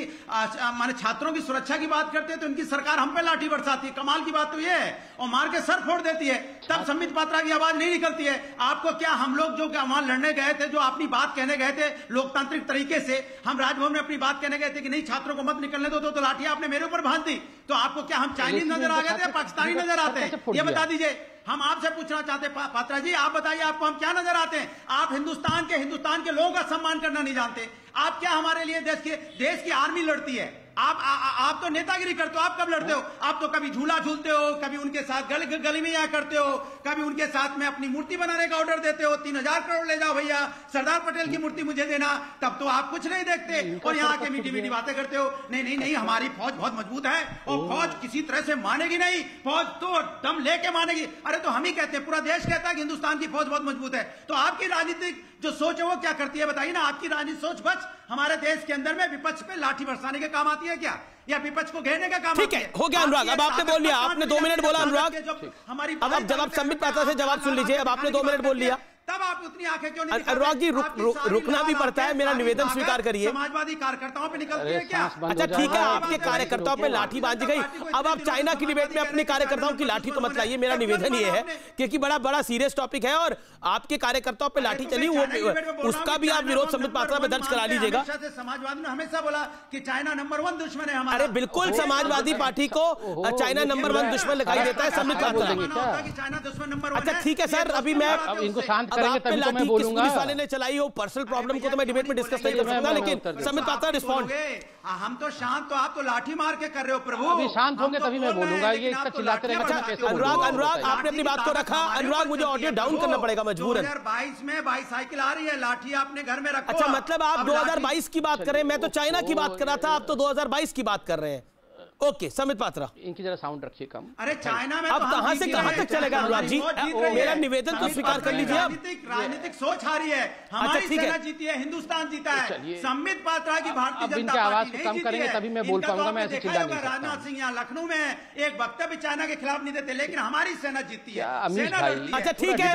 माने छात्रों की सुरक्षा की बात करते हैं, तो इनकी सरकार हम पे लाठी बरसाती है। कमाल की बात तो ये है, और मार के सर फोड़ देती है। तब संबित पात्रा की आवाज नहीं निकलती है। आपको क्या, हम लोग जो वहां लड़ने गए थे, जो अपनी बात कहने गए थे लोकतांत्रिक तरीके से, हम राजभवन में अपनी बात कहने गए थे कि नहीं छात्रों को मत निकलने दो, तो लाठी आपने मेरे ऊपर बांध दी। तो आपको क्या हम चाइनीज नजर आ गए थे, पाकिस्तानी नजर आते हैं? ये बता दीजिए। हम आपसे पूछना चाहते हैं पात्रा जी, आप बताइए आपको हम क्या नजर आते हैं? आप हिंदुस्तान के लोगों का सम्मान करना नहीं जानते। आप क्या हमारे लिए देश की आर्मी लड़ती है, आप तो नेतागिरी करते हो। आप कब लड़ते हो? आप तो कभी झूला झूलते हो, कभी उनके साथ गली में या करते हो, कभी उनके साथ में अपनी मूर्ति बनाने का ऑर्डर देते हो, 3000 करोड़ ले जाओ भैया, सरदार पटेल की मूर्ति मुझे देना। तब तो आप कुछ नहीं देखते और यहाँ के मीठी मीठी बातें करते हो। नहीं, हमारी फौज बहुत मजबूत है और फौज किसी तरह से मानेगी नहीं, फौज तो दम लेके मानेगी। अरे तो हम ही कहते हैं, पूरा देश कहता है कि हिंदुस्तान की फौज बहुत मजबूत है। तो आपकी राजनीतिक जो सोच है वो क्या करती है, बताइए ना। आपकी राजनीतिक सोच बस हमारे देश के अंदर में विपक्ष पे लाठी बरसाने के काम आती है क्या, या विपक्ष को घेरने का काम? ठीक है, हो गया अनुराग, अब आपने बोल लिया, आपने 2 मिनट बोला अनुराग। अब आप जवाब संबित पात्रा से जवाब सुन लीजिए। अब आपने 2 मिनट बोल लिया, तब आप उतनी आंखें क्यों नहीं? अनुराग जी रुकना भी पड़ता है, मेरा निवेदन स्वीकार करिए। समाजवादी कार्यकर्ताओं पे निकलती है क्या? अच्छा ठीक है, आपके कार्यकर्ताओं पे लाठी बांधी गई। अब आप चाइना की डिबेट में अपने कार्यकर्ताओं की लाठी तो मत लाइए, मेरा निवेदन ये है, क्योंकि बड़ा सीरियस टॉपिक है और आपके कार्यकर्ताओं पे लाठी चली, वो उसका भी आप विरोध संबित पात्रा में दर्ज करा लीजिएगा। समाजवादी ने हमेशा बोला कि चाइना नंबर 1 दुश्मन है हमारा। अरे बिल्कुल, समाजवादी पार्टी को चाइना नंबर 1 दुश्मन दिखाई देता है संबित पात्रा। चाइना दुश्मन नंबर 1। अच्छा ठीक है सर, अभी मैं इनको शांत करेंगे तभी तो मैं बोलूंगा। पुलिस वाले ने चलाई हो, पर्सनल प्रॉब्लम को तो मैं डिबेट में डिस्कस नहीं कर सकता, लेकिन संबित पात्रा रिस्पॉन्ड। हम तो शांत, तो आप तो लाठी मार के कर रहे हो प्रभु। अभी शांत होंगे तभी मैं बोलूंगा, ये इतना चिल्लाते रहेंगे। अनुराग आपने अपनी बात को रखा। अनुराग मुझे ऑडियो डाउन करना पड़ेगा मजबूरन। 2022 में बाईसाइकिल आ रही है, लाठी आपने घर में रखो। अच्छा मतलब आप 2022 की बात कर रहे हैं, मैं तो चाइना की बात कर रहा था, आप तो 2022 की बात कर रहे हैं। ओके संबित पात्रा, इनकी जरा साउंड रखिए कम। अरे चाइना में अब कहां से कहां तक चलेगा अनुराग जी? मेरा निवेदन तो स्वीकार कर लीजिए। अब राजनीतिक सोच हारी है, हमारी सेना जीती है, हिंदुस्तान जीता है। संबित पात्रा की भारतीय जनता पार्टी नहीं जीती है। तभी मैं बोल पाऊंगा, मैं ऐसे चिल्ला नहीं सकता। राजनाथ सिंह यहाँ लखनऊ में एक वक्तव्य चाइना के खिलाफ नहीं देते, लेकिन हमारी सेना जीतती है। अच्छा ठीक है,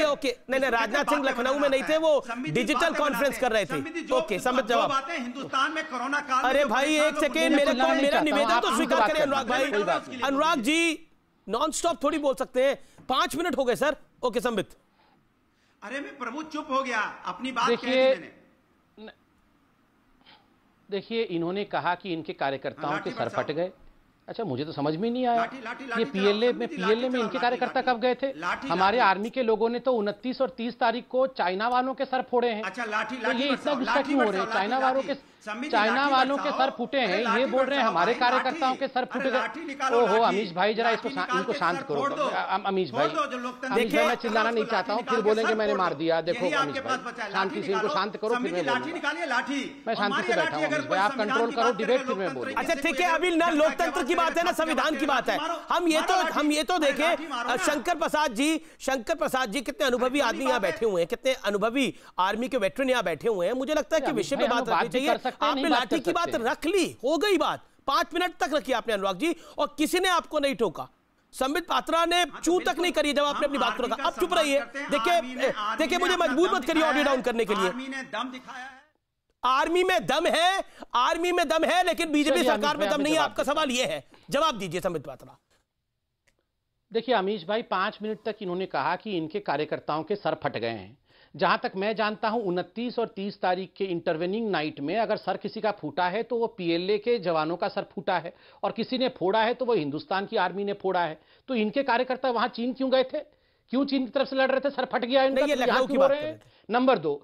ओके। नहीं, राजनाथ सिंह लखनऊ में नहीं थे, वो डिजिटल कॉन्फ्रेंस कर रहे थे। ओके संबित जवाब। बातें हिंदुस्तान में कोरोना काल। अरे भाई एक सेकेंड, मेरा निवेदन तो स्वीकार करें अनुराग भाई। अनुराग जी नॉन स्टॉप थोड़ी बोल सकते हैं, 5 मिनट हो गए सर। ओके संबित। अरे मैं प्रभु चुप हो गया, अपनी बात कह दी मैंने। देखिए इन्होंने कहा कि इनके कार्यकर्ताओं के सर फट गए। अच्छा मुझे तो समझ में नहीं आया, ये पीएलए में इनके कार्यकर्ता कब गए थे? हमारे आर्मी के लोगों ने तो 29 और 30 तारीख को चाइना वालों के सर फोड़े हैं। अच्छा लाठी तो ये इतना गुस्सा क्यों हो रहे हैं? चाइना वालों के सर फूटे हैं, ये बोल रहे हैं हमारे कार्यकर्ताओं के सर फूटे गए। ओहो अमीश भाई जरा इनको शांत करो। अमीश भाई मैं चिल्लाना नहीं चाहता हूँ, फिर बोलेंगे मैंने मार दिया। देखो अमीश भाई शांति से इनको शांत करो, फिर मैं शांति से बैठा हूँ। आप कंट्रोल करो डिबेट, फिर मैं बोलूँ। अच्छा ठीक है, अभी ना लोकतंत्र की बात है ना संविधान की बात है। हम ये तो देखें, शंकर प्रसाद जी कितने अनुभवी आदमी यहाँ बैठे हुए हैं, कितने अनुभवी आर्मी के वेटरन यहाँ बैठे हुए हैं। मुझे लगता है कि विषय पे बात रखनी चाहिए। आपने लाठी की बात रख ली, हो गई बात, 5 मिनट तक रखी आपने अनुराग जी, और किसी ने आपको नहीं टोका। संबित पात्रा ने चू तक नहीं करी जब आपने अपनी बात को रखा। अब चुप रहिए। देखिए मुझे मजबूर मत करिए ऑडियो डाउन करने के लिए। आर्मी में दम है, लेकिन बीजेपी सरकार में दम नहीं है। आपका सवाल यह है, जवाब दीजिए संबित पात्रा। देखिए अमीश भाई 5 मिनट तक इन्होंने कहा कि इनके कार्यकर्ताओं के सर फट गए हैं। जहां तक मैं जानता हूं 29 और 30 तारीख के इंटरवेनिंग नाइट में अगर सर किसी का फूटा है तो वो पीएलए के जवानों का सर फूटा है, और किसी ने फोड़ा है तो वो हिंदुस्तान की आर्मी ने फोड़ा है। तो इनके कार्यकर्ता वहां चीन क्यों गए थे? क्यों चीन की तरफ से लड़ रहे थे? सर फट गया इनका, तो यहां क्यों हो रहे हैं? नंबर 2,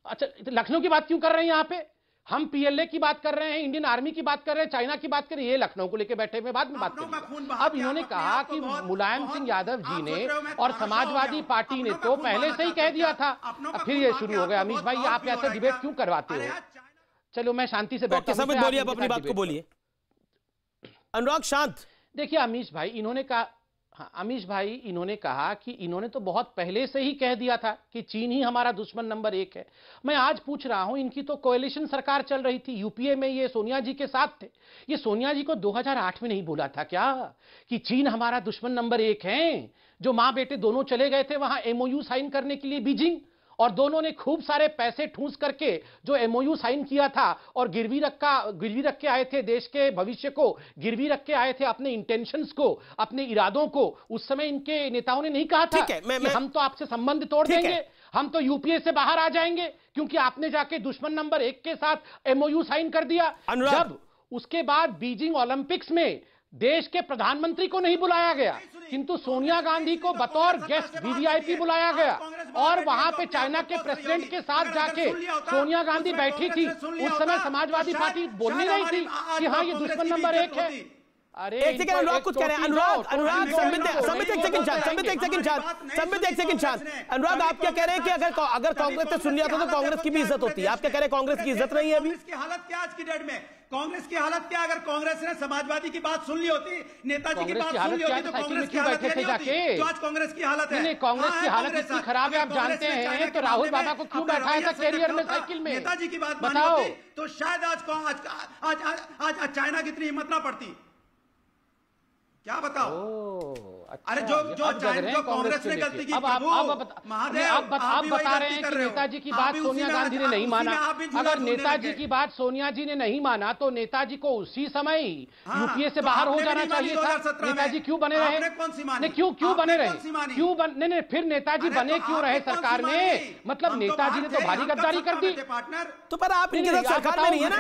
अच्छा लखनऊ की बात क्यों कर रहे हैं यहाँ पे? हम पीएलए की बात कर रहे हैं, इंडियन आर्मी की बात कर रहे हैं, चाइना की बात कर रहे हैं, ये लखनऊ को लेकर बैठे हुए, बाद में बात करेंगे। अब इन्होंने कहा कि मुलायम सिंह यादव जी ने और समाजवादी पार्टी ने तो पहले से ही कह दिया था, फिर ये शुरू हो गया। अमीश भाई, आप ऐसे डिबेट क्यों करवाते हो? चलो मैं शांति से बैठता हूं। बोलिए, आप अपनी बात को बोलिए। अनुराग शांत। देखिए अमीश भाई, इन्होंने कहा, हाँ, अमीश भाई इन्होंने कहा कि इन्होंने तो बहुत पहले से ही कह दिया था कि चीन ही हमारा दुश्मन नंबर 1 है। मैं आज पूछ रहा हूं, इनकी तो कोएलिशन सरकार चल रही थी यूपीए में, ये सोनिया जी के साथ थे। ये सोनिया जी को 2008 में नहीं बोला था क्या कि चीन हमारा दुश्मन नंबर 1 है? जो मां बेटे दोनों चले गए थे वहां एमओयू साइन करने के लिए बीजिंग, और दोनों ने खूब सारे पैसे ठूस करके जो एमओयू साइन किया था और गिरवी रख के आए थे, देश के भविष्य को गिरवी रख के आए थे, अपने इंटेंशंस को, अपने इरादों को। उस समय इनके नेताओं ने नहीं कहा था कि हम तो आपसे संबंध तोड़ देंगे, हम तो यूपीए से बाहर आ जाएंगे, क्योंकि आपने जाके दुश्मन नंबर 1 के साथ एमओयू साइन कर दिया। जब उसके बाद बीजिंग ओलंपिक्स में देश के प्रधानमंत्री को नहीं बुलाया गया, किंतु सोनिया गांधी को बतौर गेस्ट वीवीआईपी बुलाया गया, और वहां पे चाइना के प्रेसिडेंट के साथ जाके सोनिया गांधी बैठी थी। उस समय समाजवादी पार्टी बोल नहीं रही थी कि हाँ ये दुश्मन नंबर 1 है। अरे एक सेकंड, अनुराग कुछ कह रहे हैं। अनुराग संबित एक सेकंड शांत। अनुराग, आप क्या कह रहे हैं कि अगर कांग्रेस ने सुन लिया तो कांग्रेस की भी इज्जत होती है? आप क्या कह रहे हैं कांग्रेस की इज्जत नहीं है अभी? की हालत क्या आज की डेट में? कांग्रेस की हालत क्या? अगर कांग्रेस ने समाजवादी की बात सुन ली होती, नेताजी की बात सुन ली होती, तो कांग्रेस की हालत क्या होती? जो आज कांग्रेस की हालत है। कांग्रेस की हालत इतनी खराब है, आप जानते हैं, तो राहुल बाबा को क्यों बैठाया था कैरियर में, साइकिल में? नेताजी की बात बताओ तो शायद आज चाइना की इतनी हिम्मत ना पड़ती। क्या बताओ? अरे जो कांग्रेस ने गलती की, अब आप बता रहे हैं कि नेताजी की बात सोनिया गांधी ने नहीं माना। अगर नेताजी की बात सोनिया जी ने नहीं माना तो नेताजी को उसी समय यूपीए से बाहर हो जाना चाहिए था। नेताजी क्यों बने रहे? क्यों बने रहे? नहीं, फिर नेताजी बने क्यों रहे सरकार में? मतलब नेताजी ने तो भारी गद्दारी कर दी। तो पर आप इनके साथ सरकार में नहीं है ना?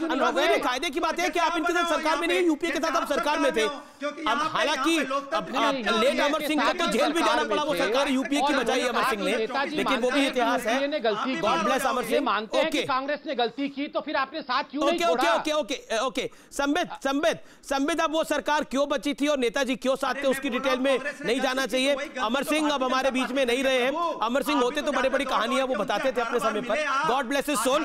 अनुराग, कायदे की बात है कि आप इनके साथ सरकार में नहीं है, यूपीए के साथ आप सरकार में थे। अब हालांकि लेट अमर सिंह को तो जेल भी जाना पड़ा, वो सरकार यूपीए की बचाई अमर सिंह ने, लेकिन वो भी इतिहास है। God bless Amar Singh. मानते हैं कि कांग्रेस ने गलती की, तो फिर आपने साथ क्यों नहीं छोड़ा? ओके संबित, अब वो सरकार क्यों बची थी और नेताजी क्यों साथ थे उसकी डिटेल में नहीं जाना चाहिए। अमर सिंह अब हमारे बीच में नहीं रहे हैं। अमर सिंह होते तो बड़ी बड़ी कहानियां वो बताते थे अपने समय पर। God bless his soul.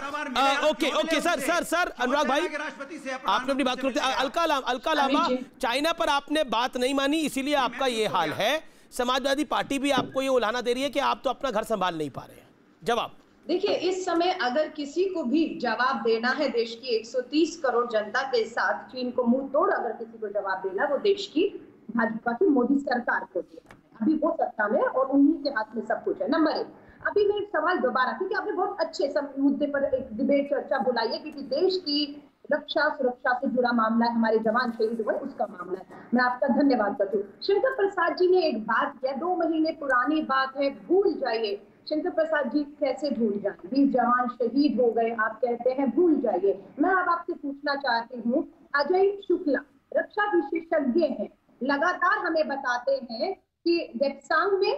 Okay sir Anurag भाई, आपने अपनी बात करते। अलका लांबा, चाइना पर आपने बात नहीं मानी, इसीलिए आपका ये हाल है। समाजवादी पार्टी भी आपको ये उलाहना दे रही है कि आप तो अपना घर संभाल नहीं पा रहे हैं। जवाब देखिए, इस समय अगर किसी को भी जवाब देना है देश की 130 करोड़ जनता के साथ, चीन को मुंह तोड़ अगर किसी को जवाब देना, वो देश की भाजपा की मोदी सरकार को देना है। अभी वो सत्ता में और उन्हीं के हाथ में सब कुछ है। नंबर 1, अभी मैं एक सवाल दोबारा, क्योंकि आपने बहुत अच्छे मुद्दे पर एक डिबेट चर्चा बुलाई है, क्योंकि देश की रक्षा सुरक्षा से जुड़ा मामला है, हमारे जवान शहीद हुए उसका मामला है। मैं आपका धन्यवाद करती हूँ। शंकर प्रसाद जी ने एक बात किया, 2 महीने पुरानी बात है, भूल जाइए। शंकर प्रसाद जी कैसे भूल जाए? 20 जवान शहीद हो गए, आप कहते हैं भूल जाइए। मैं अब आपसे पूछना चाहती हूँ, अजय शुक्ला रक्षा विशेषज्ञ हैं, लगातार हमें बताते हैं कि देप्सांग में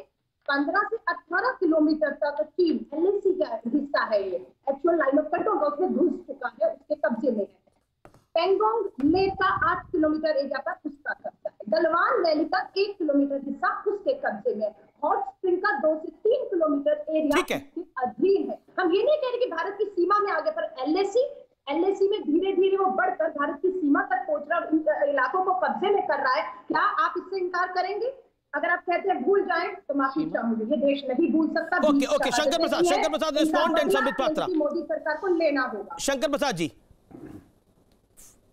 15 से 18 किलोमीटर तक चीन एलएसी का हिस्सा है, ये एक्चुअल लाइन ऑफ कंट्रोल का उसमें घुस चुका है, उसके कब्जे में है। पेंगोंग लेक का 8 किलोमीटर एरिया पर उसका कब्जा है। गलवान वैली का 1 किलोमीटर हिस्सा उसके कब्जे में है। हॉट स्प्रिंग का 2 से 3 किलोमीटर एरिया उसके अधीन है। हम ये नहीं कह रहे कि भारत की सीमा में आगे, पर एलएसी में धीरे धीरे वो बढ़कर भारत की सीमा तक पहुंच रहा, इलाकों को कब्जे में कर रहा है। क्या आप इससे इनकार करेंगे? अगर आप कहते हैं भूल जाएं तो माफी चाहूंगी, ये देश नहीं भूल सकता। Okay Shankar Prasad respond and Sambit Patra. Modi सरकार को लेना होगा। शंकर प्रसाद जी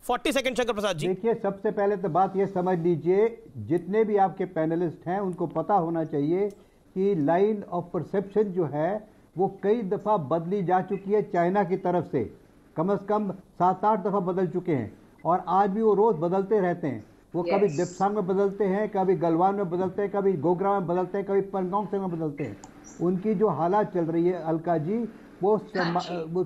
40 सेकंड। शंकर प्रसाद जी देखिए, सबसे पहले तो बात ये समझ लीजिए, जितने भी आपके पैनलिस्ट हैं उनको पता होना चाहिए कि लाइन ऑफ परसेप्शन जो है वो कई दफा बदली जा चुकी है चाइना की तरफ से, कम से कम 7-8 दफा बदल चुके हैं, और आज भी वो रोज बदलते रहते हैं। वो कभी देप्सांग में बदलते हैं, कभी गलवान में बदलते हैं, कभी गोग्रा में बदलते हैं, कभी पेंगोंग से में बदलते हैं। उनकी जो हालात चल रही है अलका जी, वो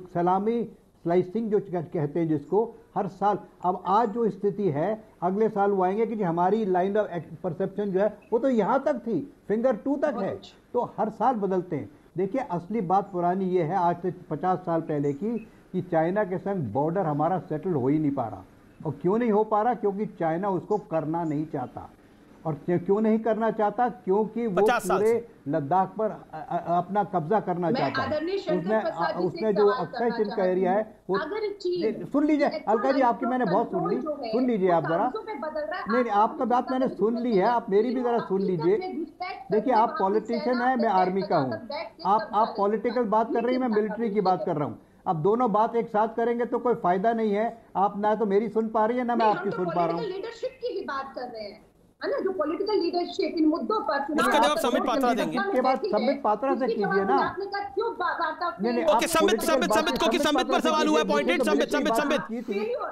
सलामी स्लाइसिंग जो कहते हैं जिसको, हर साल। अब आज जो स्थिति है, अगले साल वो आएंगे कि हमारी लाइन ऑफ परसेप्शन जो है वो तो यहाँ तक थी, फिंगर 2 तक है, तो हर साल बदलते हैं। देखिए, असली बात पुरानी ये है, आज से 50 साल पहले की, कि चाइना के संग बॉर्डर हमारा सेटल हो ही नहीं पा रहा। और क्यों नहीं हो पा रहा? क्योंकि चाइना उसको करना नहीं चाहता। और क्यों नहीं करना चाहता? क्योंकि वो पूरे लद्दाख पर अपना कब्जा करना चाहता है। उसने जो अक्षय चिन्ह का एरिया है वो, सुन लीजिए अलका जी, आपकी मैंने बहुत सुन लीजिए आप जरा। नहीं, आपका बात मैंने सुन ली है, आप मेरी भी जरा सुन लीजिए। देखिए, आप पॉलिटिशियन है, मैं आर्मी का हूँ। आप पॉलिटिकल बात कर रही हैं, मैं मिलिट्री की बात कर रहा हूँ। अब दोनों बात एक साथ करेंगे तो कोई फायदा नहीं है। आप ना तो मेरी सुन पा रही है, ना मैं आपकी सुन पा रहा हूँ। लीडरशिप की ही बात कर रहे हैं, है ना, जो पॉलिटिकल लीडरशिप इन मुद्दों पर इसका जवाब संबित पात्रा देंगे। इसके बाद संबित पात्रा से कीजिए ना। ओके, संबित क्योंकि संबित पर सवाल हुआ है, पॉइंटेड संबित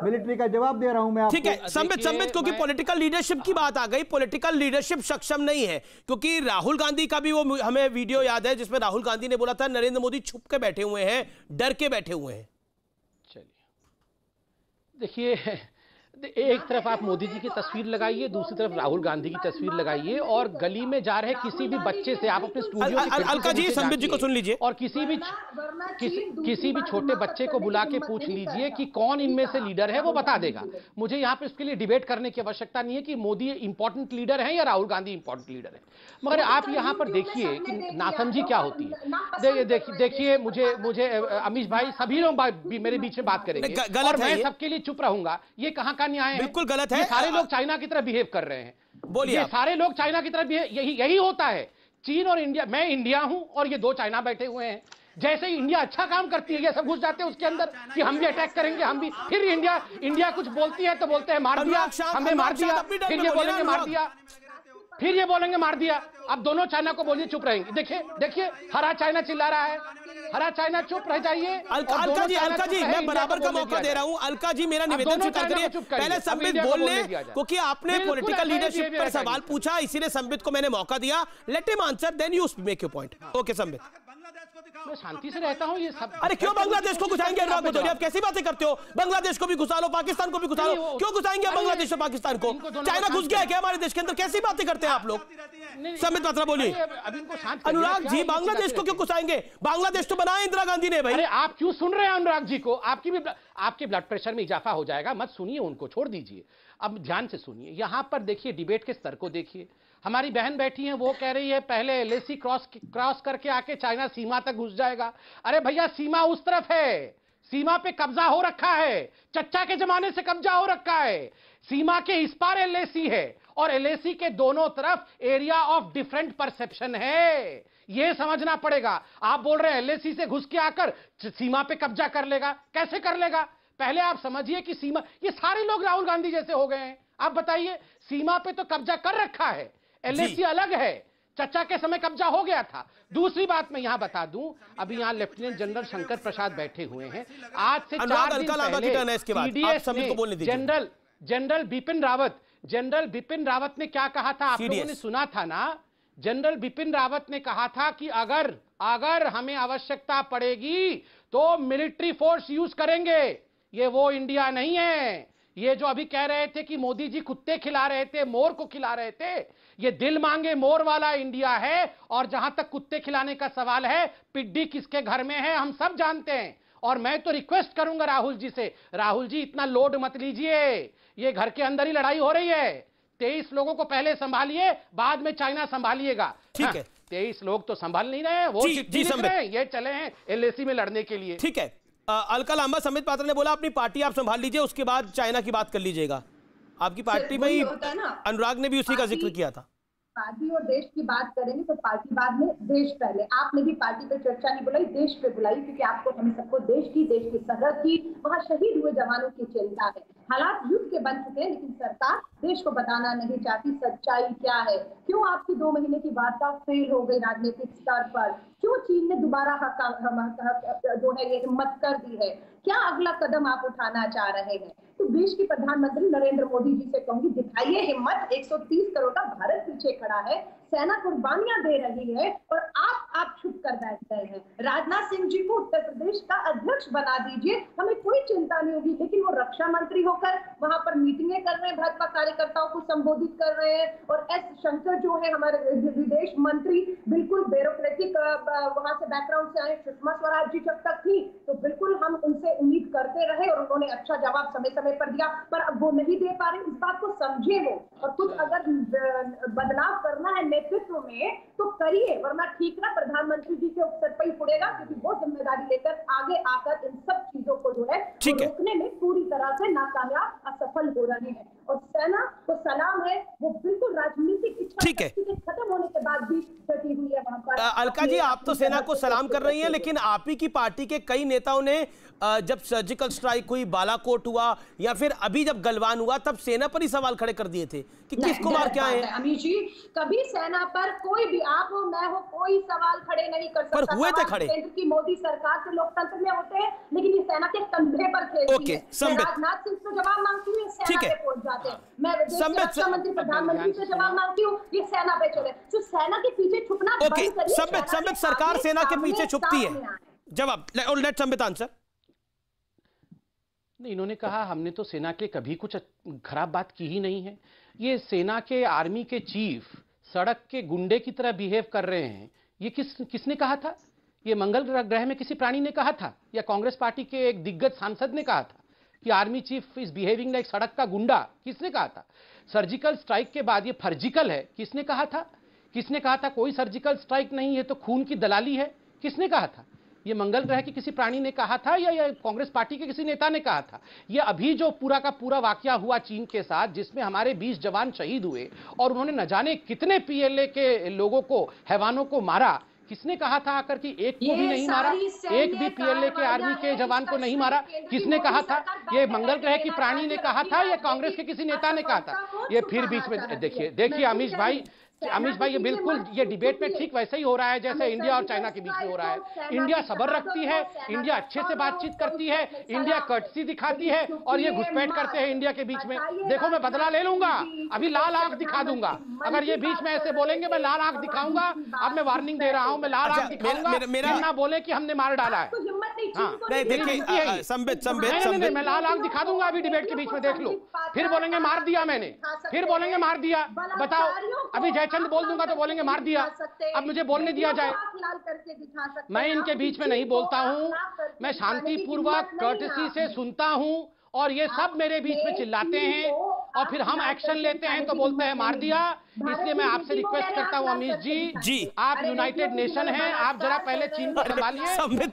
मिलिट्री का जवाब दे रहा हूं मैं। ठीक है, संबित क्योंकि पॉलिटिकल लीडरशिप की बात आ गई। पॉलिटिकल लीडरशिप सक्षम नहीं है, क्योंकि राहुल गांधी का भी वो हमें वीडियो याद है जिसमें राहुल गांधी ने बोला था नरेंद्र मोदी छुप के बैठे हुए हैं, डर के बैठे हुए हैं। चलिए, देखिए, एक तरफ आप मोदी जी की तस्वीर लगाइए, दूसरी तरफ राहुल गांधी की तस्वीर लगाइए, और गली में जा रहे किसी भी बच्चे से आप अपने स्टूडियो अलका जी, संबित जी को सुन लीजिए, और किसी भी छोटे बच्चे को बुला के पूछ लीजिए कि कौन इनमें से लीडर है, वो बता देगा। मुझे यहाँ पे उसके लिए डिबेट करने की आवश्यकता नहीं है कि मोदी इंपॉर्टेंट लीडर है या राहुल गांधी इंपॉर्टेंट लीडर है। मगर आप यहाँ पर देखिए कि नासमझी क्या होती है। देखिए, मुझे अमीश भाई, सभी लोग मेरे बीच में बात करेंगे और मैं सबके लिए चुप रहूंगा, ये कहाँ का न्याय है? बिल्कुल गलत है। सारे लोग चाइना की तरह बिहेव कर रहे हैं। बोलिए, ये सारे लोग चाइना की तरह बिहेव, यही होता है। चीन और इंडिया, मैं इंडिया हूं और ये दो चाइना बैठे हुए हैं। जैसे ही इंडिया अच्छा काम करती है, ये सब घुस जाते हैं उसके अंदर कि हम भी अटैक करेंगे, हम भी। फिर इंडिया कुछ बोलती है तो बोलते हैं मार दिया, हमें मार दिया, फिर ये बोलेंगे मार दिया, फिर ये बोलेंगे मार दिया। अब दोनों चाइना को बोलिए चुप रहेंगे। देखिए, हरा चाइना चिल्ला रहा है, हरा चाइना चुप रह जाइए। अलका जी, मैं बराबर का मौका दे रहा हूं। अलका जी, मेरा निवेदन स्वीकार करिए। पहले संबित बोल ले, क्योंकि आपने पॉलिटिकल लीडरशिप पर सवाल पूछा, इसीलिए संबित को मैंने मौका दिया। Let him answer, then you make your point. Okay Sambit. मैं शांति से रहता हूं, ये सब। अरे क्यों बांग्लादेश को घुसाएंगे? अनुराग भदौरिया, आप कैसी बातें करते हो? बांग्लादेश को भी घुसा लो, पाकिस्तान को भी घुसा लो, क्यों घुसाएंगे बांग्लादेश और पाकिस्तान को? चाइना घुस गया है क्या हमारे देश के अंदर? कैसी बातें करते हैं आप लोग? संबित पात्रा बोलिए। अनुराग जी, बांग्लादेश को क्यों घुसाएंगे? बांग्लादेश तो बनाया इंदिरा गांधी ने भाई। अरे आप क्यों सुन रहे हैं अनुराग जी को? आपके ब्लड प्रेशर में इजाफा हो जाएगा, मत सुनिए उनको, छोड़ दीजिए। अब ध्यान से सुनिए, यहां पर देखिए, डिबेट के स्तर को देखिए। हमारी बहन बैठी है, वो कह रही है पहले एलएसी क्रॉस करके आके चाइना सीमा तक घुस जाएगा। अरे भैया, सीमा उस तरफ है, सीमा पे कब्जा हो रखा है, चच्चा के जमाने से कब्जा हो रखा है। सीमा के इस पार एलएसी है और एलएसी के दोनों तरफ एरिया ऑफ डिफरेंट परसेप्शन है, यह समझना पड़ेगा। आप बोल रहे हैं एलएसी से घुस के आकर सीमा पे कब्जा कर लेगा, कैसे कर लेगा? पहले आप समझिए कि सीमा, ये सारे लोग राहुल गांधी जैसे हो गए हैं। आप बताइए, सीमा पे तो कब्जा कर रखा है, एलएसी अलग है, चच्चा के समय कब्जा हो गया था। दूसरी बात मैं यहां बता दूं, अभी यहां लेफ्टिनेंट जनरल शंकर प्रसाद बैठे हुए हैं। आज से 4 दिन पहले जनरल बिपिन रावत ने क्या कहा था? आप लोगों ने सुना था ना? जनरल बिपिन रावत ने कहा था कि अगर हमें आवश्यकता पड़ेगी तो मिलिट्री फोर्स यूज करेंगे। ये वो इंडिया नहीं है। ये जो अभी कह रहे थे कि मोदी जी कुत्ते खिला रहे थे, मोर को खिला रहे थे, ये दिल मांगे मोर वाला इंडिया है। और जहां तक कुत्ते खिलाने का सवाल है, पिड्डी किसके घर में है हम सब जानते हैं। और मैं तो रिक्वेस्ट करूंगा राहुल जी से, राहुल जी इतना लोड मत लीजिए, ये घर के अंदर ही लड़ाई हो रही है। 23 लोगों को पहले संभालिए, बाद में चाइना संभालिएगा। ठीक है, 23 लोग तो संभाल नहीं रहे हैं, वो ये चले हैं एलएसी में लड़ने के लिए। ठीक है, अलका लांबा, संबित पात्रा ने बोला अपनी पार्टी आप संभाल लीजिए, उसके बाद चाइना की बात कर लीजिएगा। आपकी पार्टी में अनुराग ने भी उसी का जिक्र किया था। पार्टी और देश की बात करेंगे तो पार्टी बाद में, देश पहले। आपने भी पार्टी पे चर्चा नहीं बुलाई, देश पे बुलाई, क्योंकि आपको, हम सबको देश की सरहद की, वहाँ शहीद हुए जवानों की चिंता है। हालात युद्ध के बन चुके हैं, लेकिन सरकार देश को बताना नहीं चाहती सच्चाई क्या है। क्यों आपकी 2 महीने की वार्ता फेल हो गई राजनीतिक स्तर पर? क्यों चीन ने दोबारा जो है ये हिम्मत कर दी है? क्या अगला कदम आप उठाना चाह रहे हैं? तो देश के प्रधानमंत्री नरेंद्र मोदी जी से कहूंगी, दिखाइए हिम्मत। 130 करोड़ का भारत पीछे खड़ा है, सेना कुर्बानियां दे रही है, और आप छुप कर बैठ गए हैं। राजनाथ सिंह जी को उत्तर प्रदेश का अध्यक्ष बना दीजिए, हमें कोई चिंता नहीं होगी। लेकिन वो रक्षा मंत्री होकर वहां पर मीटिंगें कर रहे हैं, भाजपा कार्यकर्ताओं को संबोधित कर रहे हैं। और एस शंकर जो है हमारे विदेश मंत्री, बिल्कुल ब्यूरोक्रेटिक वहां से बैकग्राउंड से आए, सुषमा स्वराज जी जब तक थी तो बिल्कुल हम उनसे उम्मीद करते रहे और उन्होंने अच्छा जवाब समय समय पर दिया, पर अब वो नहीं दे पा रहे। इस बात को समझे वो, और कुछ अगर बदलाव करना है नेतृत्व में तो करिए, वरना ठीक ना प्रधानमंत्री जी के ऊपर पर ही पड़ेगा, क्योंकि वो जिम्मेदारी लेकर आगे आकर इन सब चीजों को जो है रोकने में पूरी तरह से नाकामयाब, असफल हो रहे हैं। और सेना को सलाम है, वो बिल्कुल राजनीतिक इच्छा शक्ति खत्म होने के बाद भी डटी हुई है वहां पर। अलका जी, आप तो सेना को सलाम कर रही हैं, लेकिन आप ही की पार्टी के कई नेताओं ने जब सर्जिकल स्ट्राइक हुई, बालाकोट हुआ या फिर अभी जब गलवान हुआ, तब सेना पर ही सवाल खड़े कर दिए थे कि किसको मार क्या है। अमित जी, कभी सेना पर कोई भी, आप हो मैं हो, कोई सवाल खड़े नहीं कर सकता। पर हुए थे खड़े। केंद्र की मोदी सरकार के लोकतंत्र में होते हैं, लेकिन ये सेना के कंधे पर खेलती है। राजनाथ सिंह से जवाब मांगती हूँ, सेना पे पहुंच जाते हैं। मैं विदेश रक्षा मंत्री प्रधानमंत्री से जवाब मांगती हूँ, ये सेना पे चले। तो सेना के पीछे छुपना बंद करिए। संबित, सरकार सेना के पीछे छुपती है। जवाब, और लेट संबित आंसर। नहीं, इन्होंने कहा हमने तो सेना के कभी कुछ खराब बात की ही नहीं है। ये सेना के, आर्मी के चीफ सड़क के गुंडे की तरह बिहेव कर रहे हैं, ये किसने कहा था? ये मंगल ग्रह में किसी प्राणी ने कहा था, या कांग्रेस पार्टी के एक दिग्गज सांसद ने कहा था कि army chief is behaving like सड़क का गुंडा? किसने कहा था? सर्जिकल स्ट्राइक के बाद ये फर्जिकल है, किसने कहा था? किसने कहा था कोई सर्जिकल स्ट्राइक नहीं है तो खून की दलाली है? किसने कहा था? ये मंगल ग्रह के किसी प्राणी ने कहा था या कांग्रेस पार्टी के किसी नेता ने कहा था? ये अभी जो पूरा का पूरा वाकया हुआ चीन के साथ, जिसमें हमारे 20 जवान शहीद हुए और उन्होंने न जाने कितने पीएलए के लोगों को, हैवानों को मारा, किसने कहा था आकर कि एक को भी नहीं मारा? एक भी पीएलए के आर्मी के जवान को नहीं मारा? किसने कहा था? ये मंगल ग्रह की प्राणी ने कहा था या कांग्रेस के किसी नेता ने कहा था? ये फिर बीच में देखिए अमीश भाई, ये बिल्कुल ये डिबेट में ठीक वैसे ही हो रहा है जैसे इंडिया और चाइना के बीच में हो रहा है। इंडिया सब्र रखती है, इंडिया अच्छे से बातचीत करती है, इंडिया कर्टसी दिखाती है, और ये घुसपैठ करते हैं इंडिया के बीच में। देखो मैं बदला ले लूंगा, अभी लाल आंख दिखा दूंगा। अगर ये बीच में ऐसे बोलेंगे मैं लाल आंख दिखाऊंगा। अब मैं वार्निंग दे रहा हूं, मैं लाल आंख दिखाऊंगा। मेरा ना बोले कि हमने मार डाला है। मैं लाल आंख दिखा दूंगा अभी डिबेट के बीच में, देख लो। फिर बोलेंगे मार दिया मैंने, फिर बोलेंगे मार दिया। बताओ, अभी जयचंद बोल दूंगा तो बोलेंगे मार दिया। अब मुझे बोलने दिया जाए। मैं इनके बीच में नहीं बोलता हूं, मैं शांतिपूर्वक कर्टसी से सुनता हूं, और ये सब मेरे बीच में चिल्लाते हैं और फिर हम एक्शन लेते हैं तो बोलते हैं मार दिया। इसलिए मैं आपसे रिक्वेस्ट करता हूं अमीश जी, आप यूनाइटेड नेशन हैं, आप जरा पहले चीन को संभालिए। संबित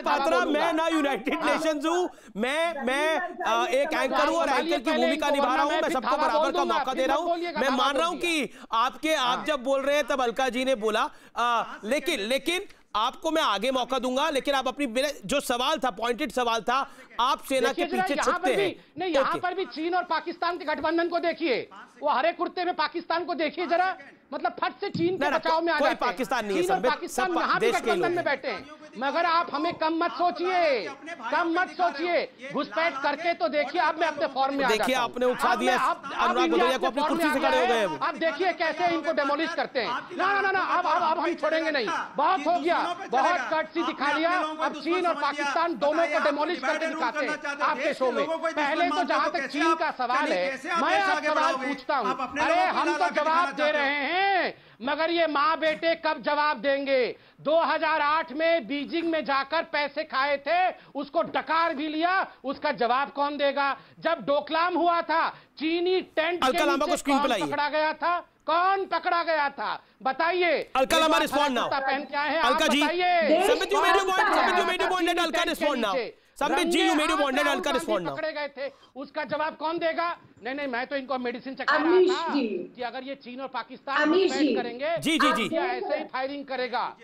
पात्रा, मैं ना यूनाइटेड नेशंस हूं, मैं एक एंकर हूं और एंकर की भूमिका निभा रहा हूं। मैं सबको बराबर का मौका दे रहा हूं। मैं मान रहा हूं कि आप जब बोल रहे हैं तब अलका जी ने बोला, लेकिन आपको मैं आगे मौका दूंगा। लेकिन आप अपनी, जो सवाल था, पॉइंटेड सवाल था, आप सेना के पीछे छुपते हैं। नहीं, यहाँ पर भी चीन और पाकिस्तान के गठबंधन को देखिए, वो हरे कुर्ते में पाकिस्तान को देखिए जरा, मतलब फट से चीन के बचाव में आ जाते हैं। पाकिस्तान नहीं है, चीन और पाकिस्तान यहाँ भी गठबंधन में बैठे हैं। मगर आप हमें कम मत सोचिए, घुसपैठ करके तो देखिए। अब मैं अपने फॉर्म में आ जाता हूं। देखिए आपने उठा दिया अनुराग भदौरिया को, अपनी कुर्सी से खड़े हो गए। अब देखिए कैसे इनको डेमोलिश करते हैं। ना, अब हम छोड़ेंगे नहीं, बहुत हो गया, बहुत कर्टसी दिखा लिया। अब चीन और पाकिस्तान दोनों को डेमोलिश करके दिखाते हैं आपके शो में। पहले तो जहां तक चीन का सवाल है, मैं आप सवाल पूछता हूं। अरे हम तो जवाब दे रहे हैं, मगर ये माँ बेटे कब जवाब देंगे? 2008 में बीजिंग में जाकर पैसे खाए थे, उसको डकार भी लिया, उसका जवाब कौन देगा? जब डोकलाम हुआ था, चीनी टेंट के नीचे कौन पकड़ा गया था? कौन पकड़ा गया था? बताइए। Alka Lamba respond now. क्या है अलका जी, संबित जी, अलका रिस्पॉन्ड नाउ। पकड़े गए थे, उसका जवाब कौन देगा? नहीं, मैं तो इनको मेडिसिन चखा रहा था कि अगर ये चीन और पाकिस्तान करेंगे, जी, ऐसे ही फायरिंग करेगा।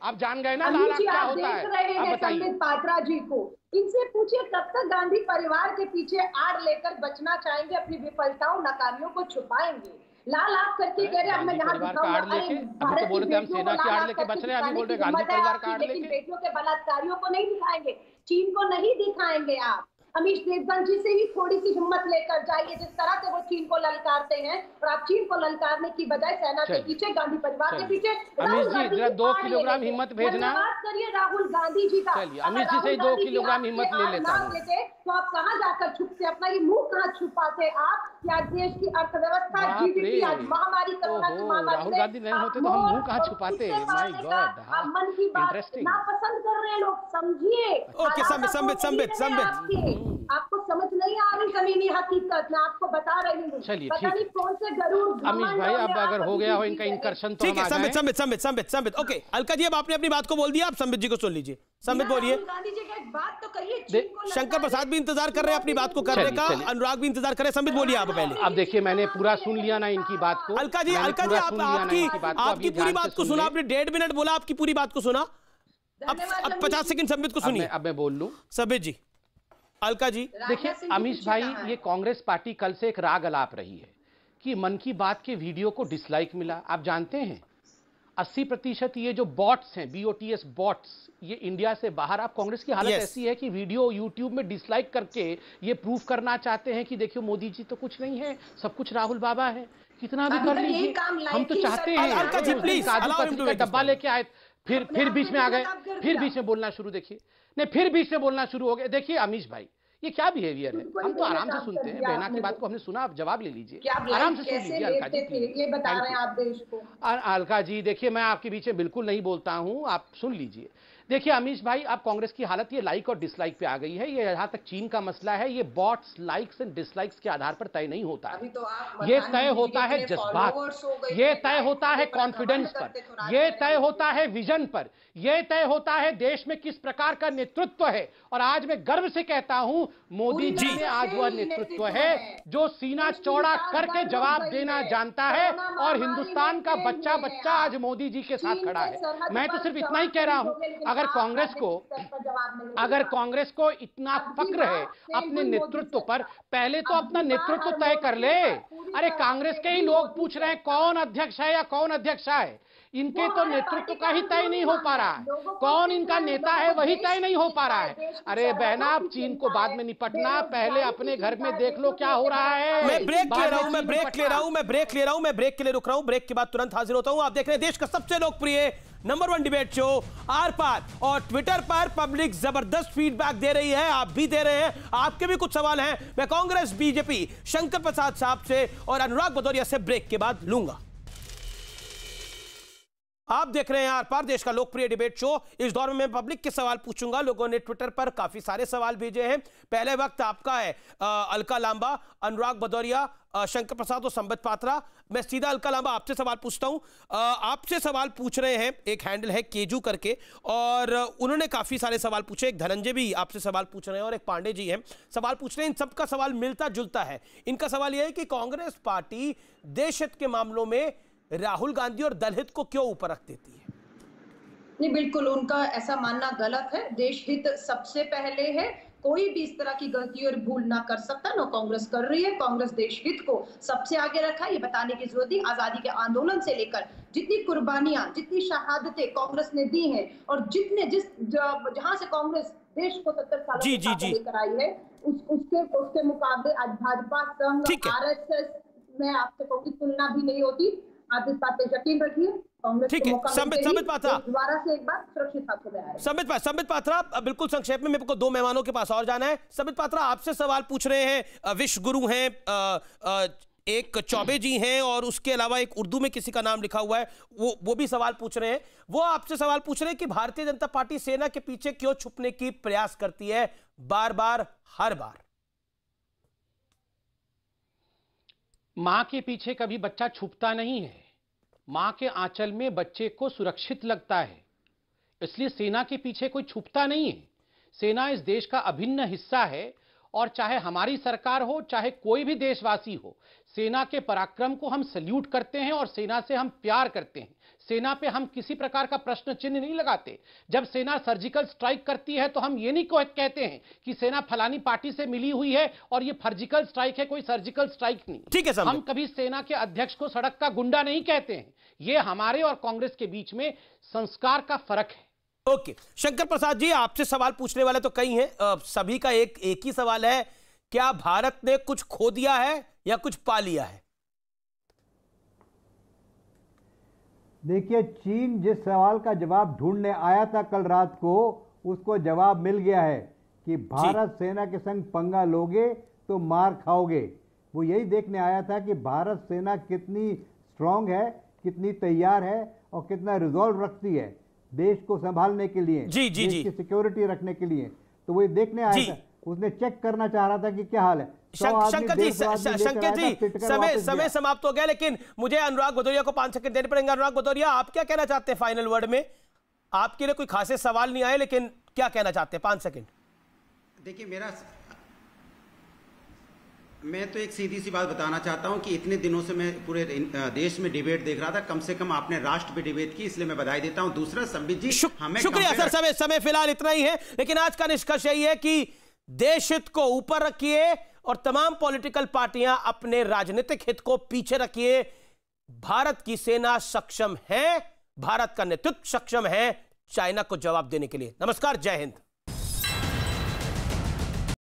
आप जान गए ना लाल आंख क्या होता है। अब बताइए संबित पात्रा जी को, इनसे पूछिए कब तक गांधी परिवार के पीछे आड़ लेकर बचना चाहेंगे, अपनी विफलताओं नाकामियों को छुपाएंगे। लाल आंख करके कह रहे, अब मैं यहाँ दिखाऊंगा। अभी तो बोल रहे थे हम सेना की आड़ लेके बच रहे हैं, अभी बोल रहे गांधी परिवार का आड़ लेके। बेटियों के बलात्कारियों को नहीं दिखाएंगे, चीन को नहीं दिखाएंगे आप। अमीश देवगन जी से ही थोड़ी सी हिम्मत लेकर जाइए, जिस तरह से वो चीन को ललकारते हैं, और आप चीन को ललकारने की बजाय सेना के पीछे, गांधी परिवार के पीछे, अमीश जी जरा 2 किलोग्राम हिम्मत भेजना। बात करिए राहुल गांधी जी का। चलिए अमीश जी से 2 किलोग्राम हिम्मत ले लेता हूँ। तो आप कहाँ जाकर छुपते, अपना ये मुंह कहाँ छुपाते आप? क्या देश की अर्थव्यवस्था, जीडीपी आज महामारी, कोरोना की महामारी, राहुल गांधी नहीं होते तो हम मुंह कहाँ छुपाते? माय गॉड, मन की बात नापसंद कर रहे हैं लोग, समझिए। ओके, संबित आपको समझ नहीं आ रही जमीनी हकीकत, मैं आपको बता रही हूँ। चलिए पता नहीं कौन से गरूर अमीश भाई, अब अगर हो गया हो इनका इंकर्शन तो ठीक है। संबित ओके, अलका जी अब आपने अपनी बात को बोल दिया, आप संबित जी को सुन लीजिए। संबित बोलिए। गांधी जी का एक बात तो करिए। शंकर प्रसाद भी इंतजार कर रहे हैं अपनी बात को करने का, अनुराग भी इंतजार कर रहे हैं। संबित बोलिए आप पहले। अब देखिए मैंने पूरा सुन लिया ना इनकी बात को। अलका जी आपकी पूरी बात को सुना, आपने 1.5 मिनट बोला, आपकी पूरी बात को सुना। अब 50 सेकंड संबित को सुनिए। अब मैं बोल लूं संबित जी। अलका जी देखिए अमीश भाई, ये कांग्रेस पार्टी कल से एक राग अलाप रही है कि मन की बात के वीडियो को डिसलाइक मिला। आप जानते हैं 80% ये जो बॉट्स हैं, BOTS बॉट्स, ये इंडिया से बाहर। आप कांग्रेस की हालत ऐसी है कि वीडियो यूट्यूब में डिसलाइक करके ये प्रूफ करना चाहते हैं कि देखिए मोदी जी तो कुछ नहीं है, सब कुछ राहुल बाबा है। कितना भी कर लीजिए, हम तो चाहते हैं। अलका जी प्लीज, काजू का डब्बा लेके आए, फिर बीच में आ गए, फिर बीच में बोलना शुरू, देखिए नहीं फिर बीच में बोलना शुरू हो गए। देखिए अमीश भाई, ये क्या बिहेवियर है? हम तो आराम से सुनते हैं, बहना की बात को हमने सुना, आप जवाब ले लीजिए, आराम से सुन लीजिए। अलका जी ये बता रहे हैं आप देश को। अलका जी देखिए, मैं आपके बीच में बिल्कुल नहीं बोलता हूं, आप सुन लीजिए। देखिए अमीश भाई, अब कांग्रेस की हालत ये लाइक और डिसलाइक पे आ गई है। ये जहां तक चीन का मसला है, ये बॉट्स, लाइक्स एंड डिसलाइक्स के आधार पर तय नहीं होता है। ये तय होता है जज्बात, ये तय होता है कॉन्फिडेंस पर, ये तय होता है विजन पर, ये तय होता है देश में किस प्रकार का नेतृत्व है। और आज मैं गर्व से कहता हूं, मोदी जी में आज वह नेतृत्व है जो सीना चौड़ा करके जवाब देना जानता है, और हिंदुस्तान का बच्चा बच्चा आज मोदी जी के साथ खड़ा है। मैं तो सिर्फ इतना ही कह रहा हूं, अगर कांग्रेस को इतना फक्र है अपने नेतृत्व पर, पहले तो अपना नेतृत्व तय कर ले। अरे कांग्रेस के ही लोग पूछ रहे हैं कौन अध्यक्ष है या कौन अध्यक्षा है, इनके तो नेतृत्व का ही तय नहीं हो पा रहा है, कौन इनका नेता है वही तय नहीं हो पा रहा है। अरे बहना, आप चीन को बाद में निपटना, पहले अपने घर में देख लो क्या हो रहा है। मैं ब्रेक ले रहा हूं, मैं ब्रेक के लिए रुक रहा हूं, ब्रेक के बाद तुरंत हाजिर होता हूं। आप देख रहे हैं देश का सबसे लोकप्रिय नंबर 1 डिबेट शो आर पार, और ट्विटर पर पब्लिक जबरदस्त फीडबैक दे रही है, आप भी दे रहे हैं, आपके भी कुछ सवाल हैं। मैं कांग्रेस, बीजेपी, शंकर प्रसाद साहब से और अनुराग भदौरिया से ब्रेक के बाद लूंगा। आप देख रहे हैं आर पार, देश का लोकप्रिय डिबेट शो। इस दौर में मैं पब्लिक के सवाल पूछूंगा। लोगों ने ट्विटर पर काफी सारे सवाल भेजे हैं। पहले वक्त आपका है, अलका लांबा, अनुराग भदौरिया, शंकर प्रसाद और संबित पात्रा। मैं सीधा अलका लांबा आपसे सवाल पूछता हूं। आपसे सवाल पूछ रहे हैं, एक हैंडल है केजू करके, और उन्होंने काफी सारे सवाल पूछे। एक धनंजय भी आपसे सवाल पूछ रहे हैं और एक पांडे जी हैं सवाल पूछ रहे हैं। इन सबका सवाल मिलता जुलता है। इनका सवाल यह है कि कांग्रेस पार्टी देश हित के मामलों में राहुल गांधी और दल हित को क्यों ऊपर रख देती है? नहीं, बिल्कुल उनका ऐसा मानना गलत है। देश हित सबसे पहले है, कोई भी इस तरह की गलती और भूल ना कर सकता, ना कांग्रेस कर रही है। कांग्रेस देश हित को सबसे आगे रखा, ये बताने की जरूरत है। आजादी के आंदोलन से लेकर जितनी कुर्बानियां, जितनी शहादतें कांग्रेस ने दी हैं, और जहां से कांग्रेस देश को 70 सालों से लेकर आई है, उसके मुकाबले आज भाजपा, संघ, RSS में आपसे कोई तुलना भी नहीं होती। आप इस बात पे यकीन रखिए। ठीक है, संबित पात्रा दोबारा से एक बार सुरक्षित हाथों में आए। संबित पात्रा, बिल्कुल संक्षेप में, मेरे को 2 मेहमानों के पास और जाना है। संबित पात्रा आपसे सवाल पूछ रहे हैं, विश्व गुरु हैं, एक चौबे जी हैं, और उसके अलावा एक उर्दू में किसी का नाम लिखा हुआ है, वो भी सवाल पूछ रहे हैं। वो आपसे सवाल पूछ रहे हैं कि भारतीय जनता पार्टी सेना के पीछे क्यों छुपने की प्रयास करती है बार बार, हर बार? मां के पीछे कभी बच्चा छुपता नहीं है, मां के आंचल में बच्चे को सुरक्षित लगता है, इसलिए सेना के पीछे कोई छुपता नहीं है। सेना इस देश का अभिन्न हिस्सा है, और चाहे हमारी सरकार हो, चाहे कोई भी देशवासी हो, सेना के पराक्रम को हम सल्यूट करते हैं और सेना से हम प्यार करते हैं। सेना पे हम किसी प्रकार का प्रश्न चिन्ह नहीं लगाते। जब सेना सर्जिकल स्ट्राइक करती है तो हम ये नहीं कहते हैं कि सेना फलानी पार्टी से मिली हुई है और ये सर्जिकल स्ट्राइक है, कोई सर्जिकल स्ट्राइक नहीं। ठीक है, हम कभी सेना के अध्यक्ष को सड़क का गुंडा नहीं कहते हैं। ये हमारे और कांग्रेस के बीच में संस्कार का फर्क है। ओके, शंकर प्रसाद जी, आपसे सवाल पूछने वाले तो कई हैं, सभी का एक ही सवाल है, क्या भारत ने कुछ खो दिया है या कुछ पा लिया है? देखिए, चीन जिस सवाल का जवाब ढूंढने आया था कल रात को, उसको जवाब मिल गया है कि भारत सेना के संग पंगा लोगे तो मार खाओगे। वो यही देखने आया था कि भारत सेना कितनी स्ट्रांग है, कितनी तैयार है और कितना रिजॉल्व रखती है देश को संभालने के लिए, देश की सिक्योरिटी रखने के लिए। तो वो देखने आया था, उसने चेक करना चाह रहा था कि क्या हाल है। शंकर जी, समय समाप्त हो गया, लेकिन मुझे अनुराग भदौरिया को 5 सेकंड देने पड़ेंगे। अनुराग भदौरिया, आप क्या कहना चाहते हैं फाइनल वर्ड में? आपके लिए कोई खासे सवाल नहीं आए, लेकिन क्या कहना चाहते हैं? 5 सेकंड। देखिए, मैं तो एक सीधी सी बात बताना चाहता हूं कि इतने दिनों से मैं पूरे देश में डिबेट देख रहा था, कम से कम आपने राष्ट्र पे डिबेट की, इसलिए मैं बधाई देता हूं। दूसरा, संबित जी, हमें शुक्रिया सर, समय फिलहाल इतना ही है, लेकिन आज का निष्कर्ष यही है कि देश हित को ऊपर रखिए और तमाम पॉलिटिकल पार्टियां अपने राजनीतिक हित को पीछे रखिए। भारत की सेना सक्षम है, भारत का नेतृत्व सक्षम है चाइना को जवाब देने के लिए। नमस्कार, जय हिंद।